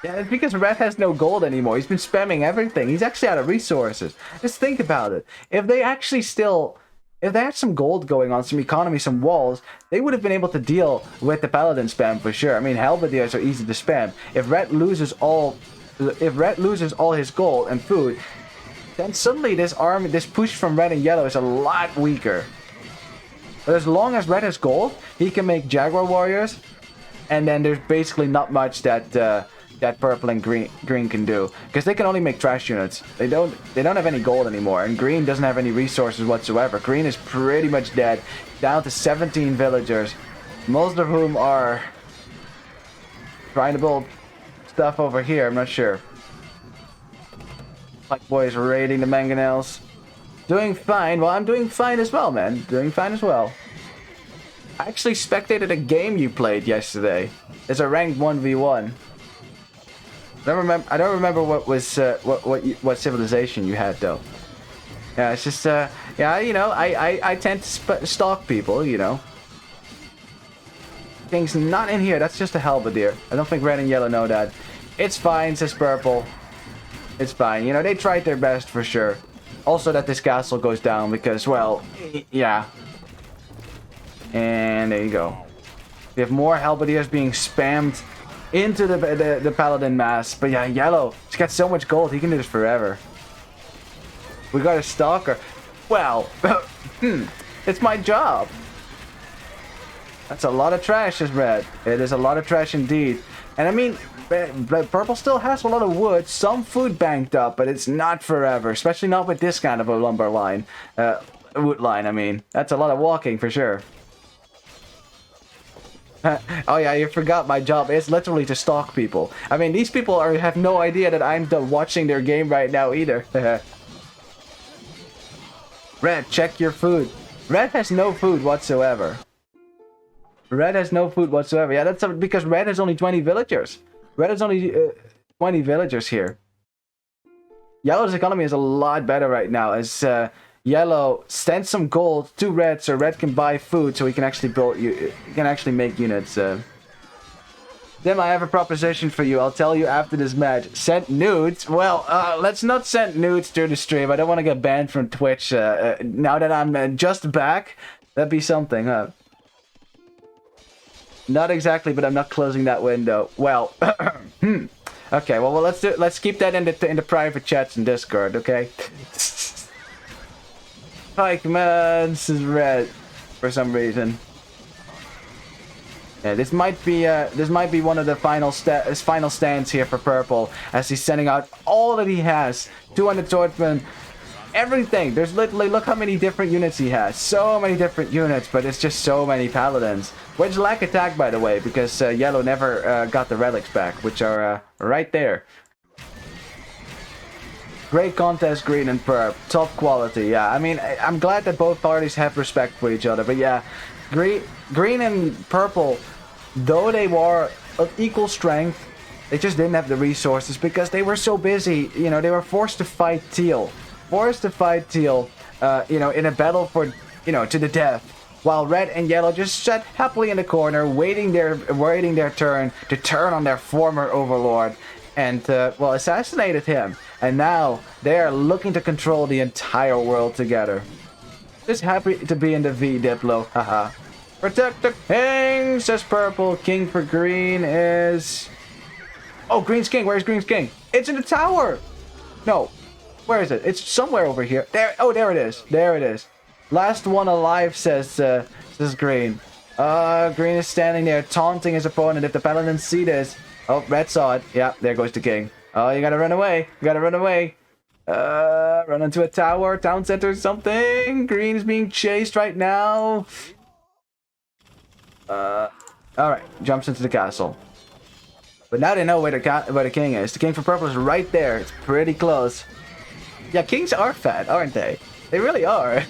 Yeah, it's because red has no gold anymore. He's been spamming everything. He's actually out of resources. Just think about it. If they actually still... If they had some gold going on, some economy, some walls, they would have been able to deal with the paladin spam for sure. I mean, halberdiers are easy to spam. If red loses all his gold and food, then suddenly this army, this push from red and yellow is a lot weaker. But as long as red has gold, he can make jaguar warriors, and then there's basically not much that that purple and green can do, because they can only make trash units. They don't have any gold anymore, and green doesn't have any resources whatsoever. Green is pretty much dead, down to 17 villagers, most of whom are trying to build stuff over here. I'm not sure. Like boys raiding the mangonels. Doing fine. Well, I'm doing fine as well, man. Doing fine as well. I actually spectated a game you played yesterday. It's a ranked 1v1. I don't remember what was what civilization you had though. Yeah, it's just yeah, you know, I tend to stalk people, you know. King's not in here. That's just a halberdier. I don't think red and yellow know that. It's fine, says purple. It's fine. You know, they tried their best for sure. Also that this castle goes down because, well, yeah. And there you go. We have more halberdiers being spammed into the paladin mass. But yeah, yellow, he's got so much gold, he can do this forever. We got a stalker. Well, it's my job. That's a lot of trash, is red. It is a lot of trash indeed. And I mean, purple still has a lot of wood, some food banked up, but it's not forever, especially not with this kind of a lumber line. Wood line, I mean. That's a lot of walking for sure. Oh yeah, you forgot my job is literally to stalk people. I mean, these people have no idea that I'm watching their game right now either. Red, check your food. Red has no food whatsoever. Red has no food whatsoever. Yeah, that's because red has only 20 villagers. Red has only 20 villagers here. Yellow's economy is a lot better right now, as yellow sends some gold to red so red can buy food so he can actually build make units. Dim, I have a proposition for you. I'll tell you after this match. Send nudes? Well, let's not send nudes through the stream. I don't want to get banned from Twitch now that I'm just back. That'd be something, huh? Not exactly, but I'm not closing that window. Well, okay. Well, let's keep that in the private chats and Discord. Okay. Pikeman, this is red for some reason. Yeah, this might be one of the his final stands here for purple, as he's sending out all that he has. 200 swordsmen, everything. There's literally, look how many different units he has. So many different units, but it's just so many paladins, which lack attack, by the way, because yellow never got the relics back, which are right there. Great contest, green and purp, top quality. Yeah, I mean, I'm glad that both parties have respect for each other, but yeah, green and purple, though they were of equal strength, they just didn't have the resources because they were so busy. You know, they were forced to fight teal. You know, in a battle for, you know, to the death. While red and yellow just sat happily in the corner, waiting their turn to turn on their former overlord. And, well, assassinated him. And now they are looking to control the entire world together. Just happy to be in the V, Diplo. Haha. Protect the king, says purple. King for green is... Oh, green's king. Where's green's king? It's in the tower. No. Where is it? It's somewhere over here. There. Oh, there it is. There it is. Last one alive, says green. Green is standing there taunting his opponent. If the paladins see this... Oh, red saw it. Yeah, there goes the king. Oh, you gotta run away. You gotta run away. Run into a tower, town center, something. Green is being chased right now. Alright, jumps into the castle. But now they know where the king is. The king for purple is right there. It's pretty close. Yeah, kings are fat, aren't they? They really are.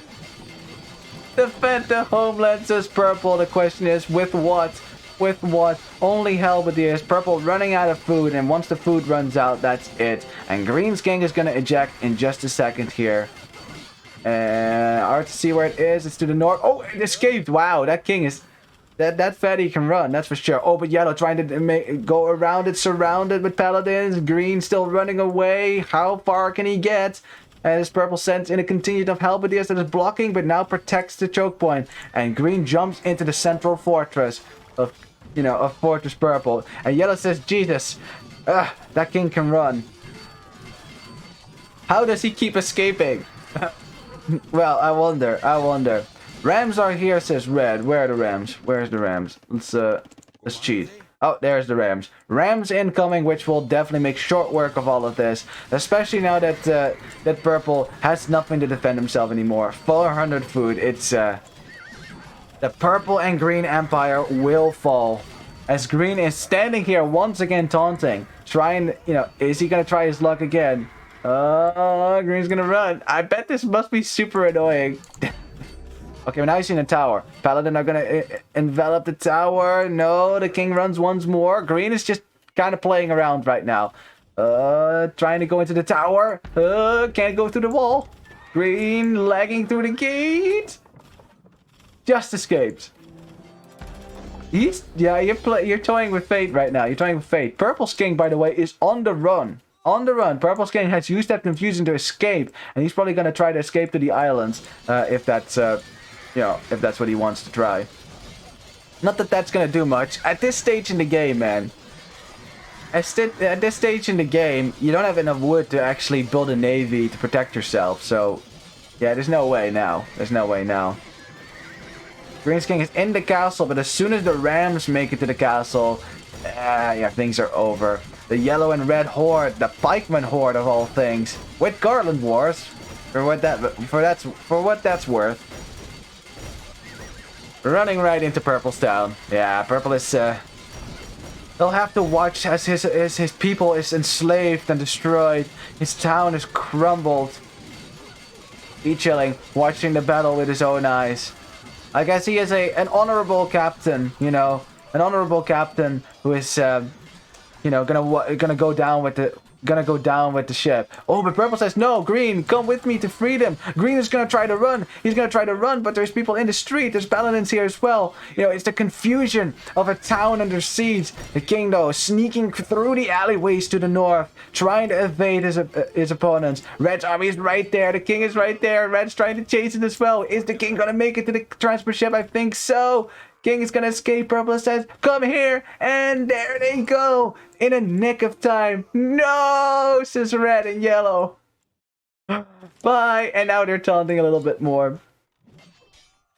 Defend the homeland, says purple. The question is, with what? With what? Only hell with the purple running out of food, and once the food runs out, that's it. And green's king is gonna eject in just a second here. Hard to see where it is. It's to the north. Oh, it escaped. Wow, that king is... That fatty can run, that's for sure. Oh, but yellow trying to go around it, surrounded with paladins. Green still running away. How far can he get? As purple sends in a contingent of halberdiers that is blocking, but now protects the choke point. And green jumps into the central fortress of, you know, of Fortress Purple. And yellow says, Jesus, that king can run. How does he keep escaping? Well, I wonder. Rams are here, says red. Where are the rams? Where's the rams? Let's cheat. Oh, there's the rams. Rams incoming, which will definitely make short work of all of this. Especially now that that purple has nothing to defend himself anymore. 400 food. It's the purple and green empire will fall. As green is standing here once again taunting. Trying, you know, is he gonna try his luck again? Green's gonna run. I bet this must be super annoying. Okay, well now he's in a tower. Paladin are gonna envelop the tower. No, the king runs once more. Green is just kind of playing around right now. Trying to go into the tower. Can't go through the wall. Green lagging through the gate. Just escaped. You're toying with fate right now. You're toying with fate. Purple's king, by the way, is on the run. On the run. Purple's king has used that confusion to escape, and he's probably gonna try to escape to the islands if that's you know, if that's what he wants to try. Not that that's gonna do much at this stage in the game, man. At this stage in the game, you don't have enough wood to actually build a navy to protect yourself. So, yeah, there's no way now. There's no way now. Green's king is in the castle, but as soon as the rams make it to the castle, yeah, things are over. The yellow and red horde, the pikeman horde of all things, with Garland Wars, for what that's worth. Running right into Purple's town. Yeah, Purple is, they'll have to watch as his people is enslaved and destroyed. His town is crumbled. He chilling, watching the battle with his own eyes. I guess he is an honorable captain, you know. An honorable captain who is, you know, gonna go down with the ship. Oh, but Purple says, no, Green, come with me to freedom. Green is gonna try to run. He's gonna try to run, but there's people in the street. There's paladins here as well. You know, it's the confusion of a town under siege. The king, though, sneaking through the alleyways to the north, trying to evade his opponents. Red's army is right there. The king is right there. Red's trying to chase it as well. Is the king gonna make it to the transport ship? I think so. King is gonna escape. Purple says, come here. And there they go. In a nick of time. No, says red and yellow. Bye. And now they're taunting a little bit more.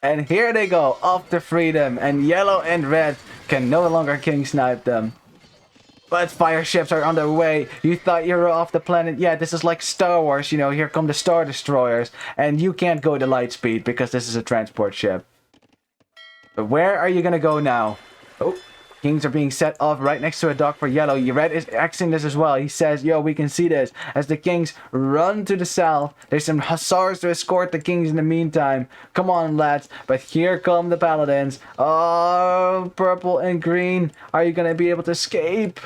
And here they go, off to freedom. And yellow and red can no longer king snipe them. But fire ships are on their way. You thought you were off the planet. Yeah, this is like Star Wars, you know. Here come the Star Destroyers. And you can't go to light speed because this is a transport ship. But where are you going to go now? Oh, kings are being set off right next to a dock for yellow. Red is axing this as well. He says, yo, we can see this. As the kings run to the south. There's some hussars to escort the kings in the meantime. Come on, lads. But here come the paladins. Oh, purple and green. Are you going to be able to escape?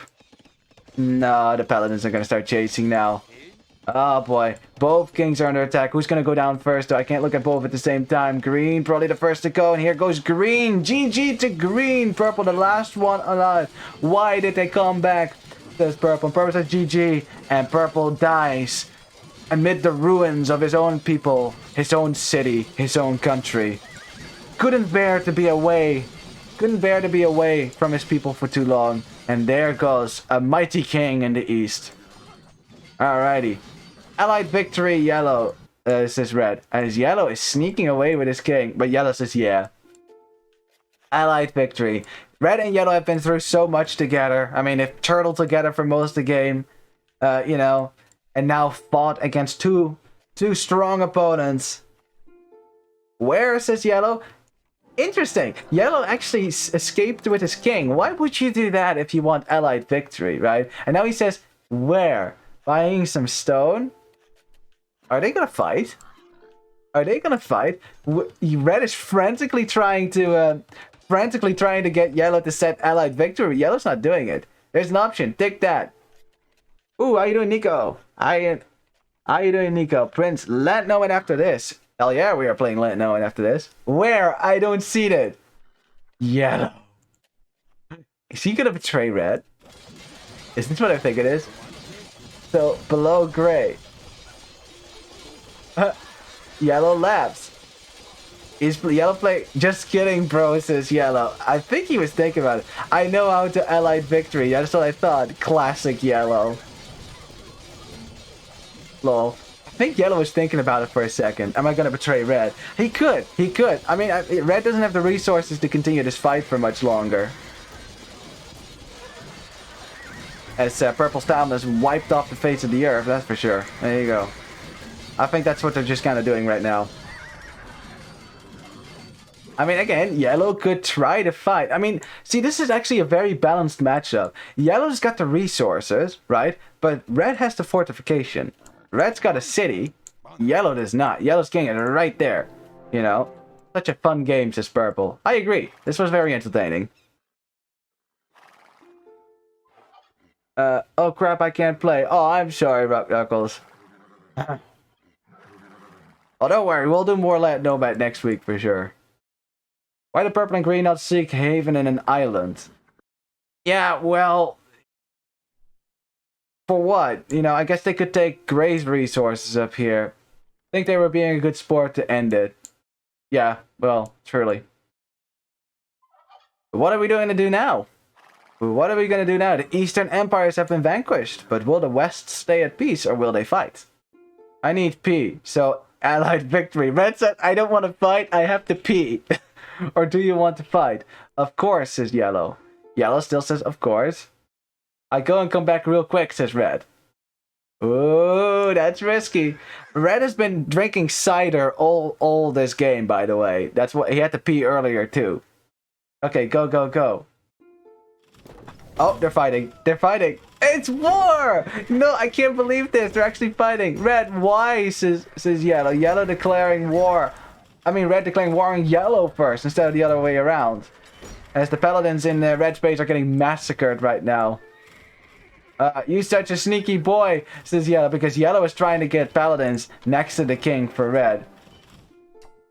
No, the paladins are going to start chasing now. Oh boy, both kings are under attack. Who's going to go down first though? I can't look at both at the same time. Green, probably the first to go. And here goes green. GG to green. Purple, the last one alive. Why did they come back? Says purple. And purple says GG. And purple dies amid the ruins of his own people, his own city, his own country. Couldn't bear to be away. Couldn't bear to be away from his people for too long. And there goes a mighty king in the east. Alrighty. Allied victory, yellow, says red. As yellow is sneaking away with his king. But yellow says, yeah. Allied victory. Red and yellow have been through so much together. I mean, they've turtled together for most of the game. You know. And now fought against two strong opponents. Where, says yellow? Interesting. Yellow actually escaped with his king. Why would you do that if you want allied victory, right? And now he says, where? Buying some stone? Are they gonna fight? Are they gonna fight? Red is frantically trying to get yellow to set allied victory. Yellow's not doing it. There's an option. Take that. Ooh, how you doing, Nico? How you doing, Nico? Prince, let know it after this. Hell yeah, we are playing Let Know It after this. Where? I don't see that. Yellow. Is he gonna betray red? Is this what I think it is? So, below gray. Yellow laughs. Is yellow play? Just kidding, bro, says yellow. I think he was thinking about it. I know how to allied victory. That's what I thought. Classic yellow. Lol. I think yellow was thinking about it for a second. Am I going to betray red? He could. He could. I mean, red doesn't have the resources to continue this fight for much longer. As purple stamina is wiped off the face of the earth, that's for sure. There you go. I think that's what they're just kind of doing right now. I mean, again, yellow could try to fight. I mean, see, this is actually a very balanced matchup. Yellow's got the resources, right? But red has the fortification. Red's got a city. Yellow does not. Yellow's king is right there. You know? Such a fun game, says purple. I agree. This was very entertaining. Oh crap, I can't play. Oh, I'm sorry, Knuckles. Oh, don't worry. We'll do more Let Know About next week for sure. Why do purple and green not seek haven in an island? Yeah, well... For what? You know, I guess they could take gray's resources up here. I think they were being a good sport to end it. Yeah, well, truly. But what are we going to do now? What are we going to do now? The Eastern Empires have been vanquished, but will the West stay at peace or will they fight? I need pee, so allied victory. Red said, I don't want to fight, I have to pee. Or do you want to fight? Of course, says yellow. Yellow still says, of course. I go and come back real quick, says red. Ooh, that's risky. Red has been drinking cider all this game, by the way. That's what he had to pee earlier, too. Okay, go, go, go. Oh, they're fighting. They're fighting. It's war! No, I can't believe this. They're actually fighting. Red, why? Says yellow. Yellow declaring war. I mean, red declaring war on yellow first instead of the other way around. As the paladins in red space are getting massacred right now. You such a sneaky boy, says yellow, because yellow is trying to get paladins next to the king for red.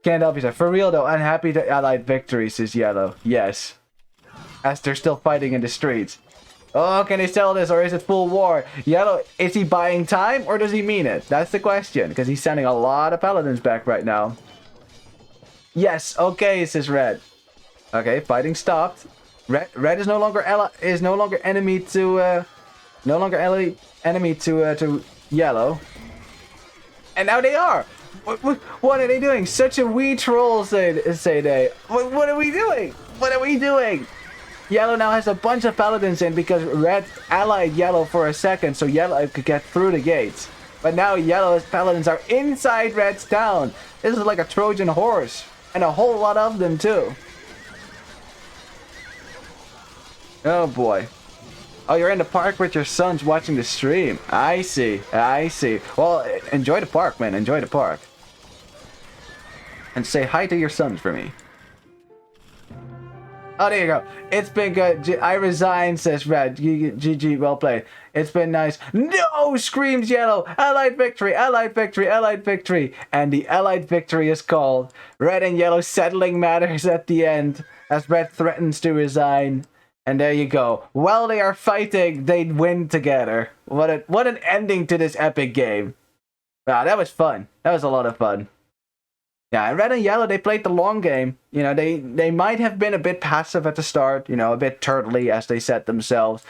Can't help yourself. For real though, unhappy to allied victory, says yellow. Yes. As they're still fighting in the streets. Oh, can they sell this or is it full war? Yellow, is he buying time or does he mean it? That's the question, because he's sending a lot of paladins back right now. Yes, okay, says red. Okay, fighting stopped. Red is no longer enemy to enemy to yellow. And now they are. What are they doing? Such a wee troll, say they. What are we doing? What are we doing? Yellow now has a bunch of paladins in because red allied yellow for a second, so yellow could get through the gates. But now yellow's paladins are inside red's town. This is like a Trojan horse, and a whole lot of them too. Oh boy. Oh, you're in the park with your sons watching the stream. I see. I see. Well, enjoy the park, man. Enjoy the park. And say hi to your sons for me. Oh, there you go. It's been good. I resign, says Red. GG, well played. It's been nice. No! Screams Yellow. Allied victory, allied victory, allied victory. And the allied victory is called. Red and Yellow settling matters at the end as Red threatens to resign. And there you go. While they are fighting, they win together. What an ending to this epic game. Wow, that was fun. That was a lot of fun. Yeah, and Red and Yellow, they played the long game. You know, they might have been a bit passive at the start, you know, a bit turtly as they said themselves.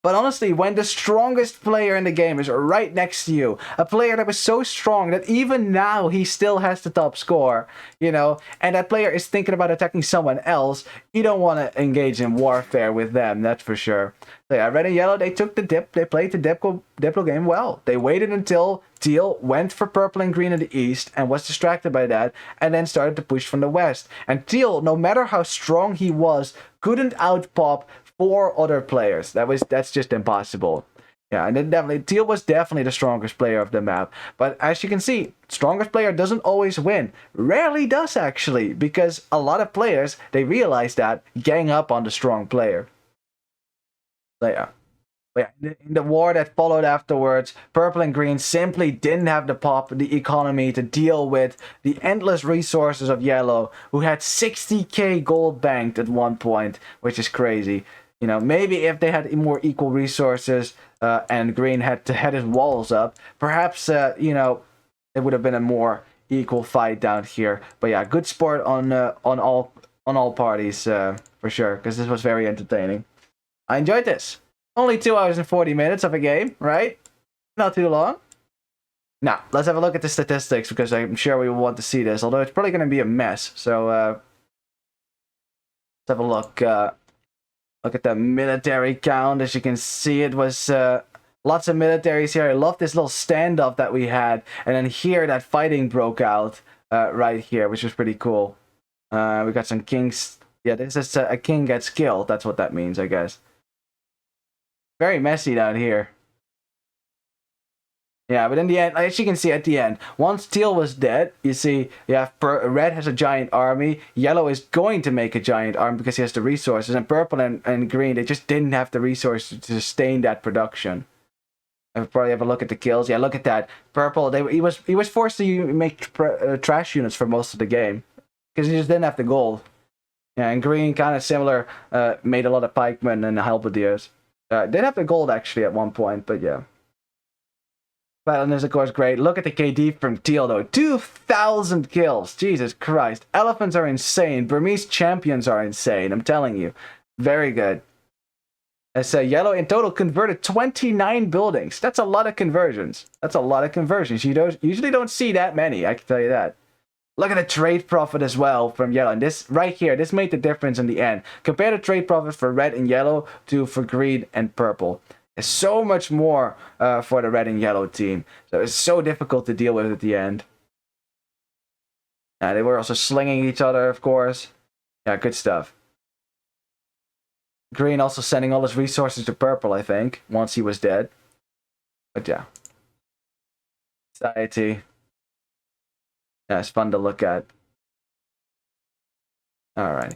But honestly, when the strongest player in the game is right next to you, a player that was so strong that even now he still has the top score, you know, and that player is thinking about attacking someone else, you don't want to engage in warfare with them, that's for sure. So yeah, Red and Yellow, they took the dip, they played the Diplo game well. They waited until Teal went for purple and green in the east and was distracted by that, and then started to push from the west. And Teal, no matter how strong he was, couldn't outpop 4 other players. That's just impossible. Yeah, and then Teal was definitely the strongest player of the map. But as you can see, strongest player doesn't always win. Rarely does actually, because a lot of players, they realize that, gang up on the strong player. So yeah. But yeah, in the war that followed afterwards, purple and green simply didn't have the economy to deal with the endless resources of yellow, who had 60k gold banked at one point, which is crazy. You know, maybe if they had more equal resources and green had his walls up, perhaps, you know, it would have been a more equal fight down here. But yeah, good sport on all parties for sure, because this was very entertaining. I enjoyed this. Only 2 hours and 40 minutes of a game, right? Not too long. Now, let's have a look at the statistics, because I'm sure we will want to see this, although it's probably going to be a mess. So, let's have a look. Look at the military count. As you can see, it was lots of militaries here. I love this little standoff that we had. And then here, that fighting broke out right here, which was pretty cool. We got some kings. Yeah, this is a king gets killed. That's what that means, I guess. Very messy down here. Yeah, but in the end, as you can see at the end, once Teal was dead, you see, Red has a giant army, Yellow is going to make a giant army because he has the resources, and Purple and Green, they just didn't have the resources to sustain that production. I'll probably have a look at the kills. Yeah, look at that. Purple, he was forced to make trash units for most of the game because he just didn't have the gold. Yeah, and Green, kind of similar, made a lot of pikemen and halberdiers. Didn't have the gold actually at one point, but yeah. Battling is of course great. Look at the KD from Teal though. 2,000 kills. Jesus Christ. Elephants are insane. Burmese champions are insane. I'm telling you. Very good. As Yellow in total converted 29 buildings. That's a lot of conversions. That's a lot of conversions. You usually don't see that many, I can tell you that. Look at the trade profit as well from Yellow. And this right here, this made the difference in the end. Compare the trade profit for Red and Yellow to for Green and Purple. It's so much more for the Red and Yellow team. So it's so difficult to deal with at the end. They were also slinging each other, of course. Yeah, good stuff. Green also sending all his resources to Purple, I think, once he was dead. But yeah. Society. Yeah, it's fun to look at. Alright.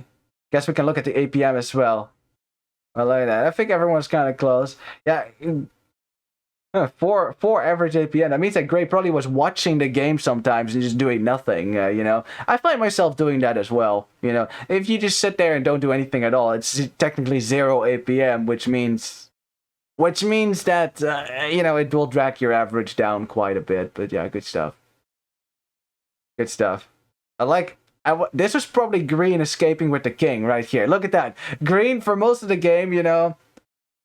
Guess we can look at the APM as well. I like that. I think everyone's kind of close. Yeah. 4 average APM. That means that Gray probably was watching the game sometimes and just doing nothing, you know. I find myself doing that as well, you know. If you just sit there and don't do anything at all, it's technically 0 APM, which means that, you know, it will drag your average down quite a bit. But yeah, good stuff. Good stuff. I like This was probably green escaping with the king right here. Look at that. Green for most of the game, you know.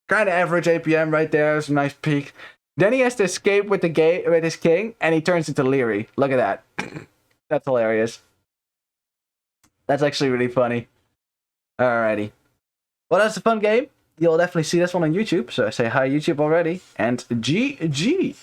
Kind of average APM right there. Some nice peak. Then he has to escape with with his king, and he turns into Leary. Look at that. That's hilarious. That's actually really funny. Alrighty. Well, that's a fun game. You'll definitely see this one on YouTube. So I say hi YouTube already. And GG.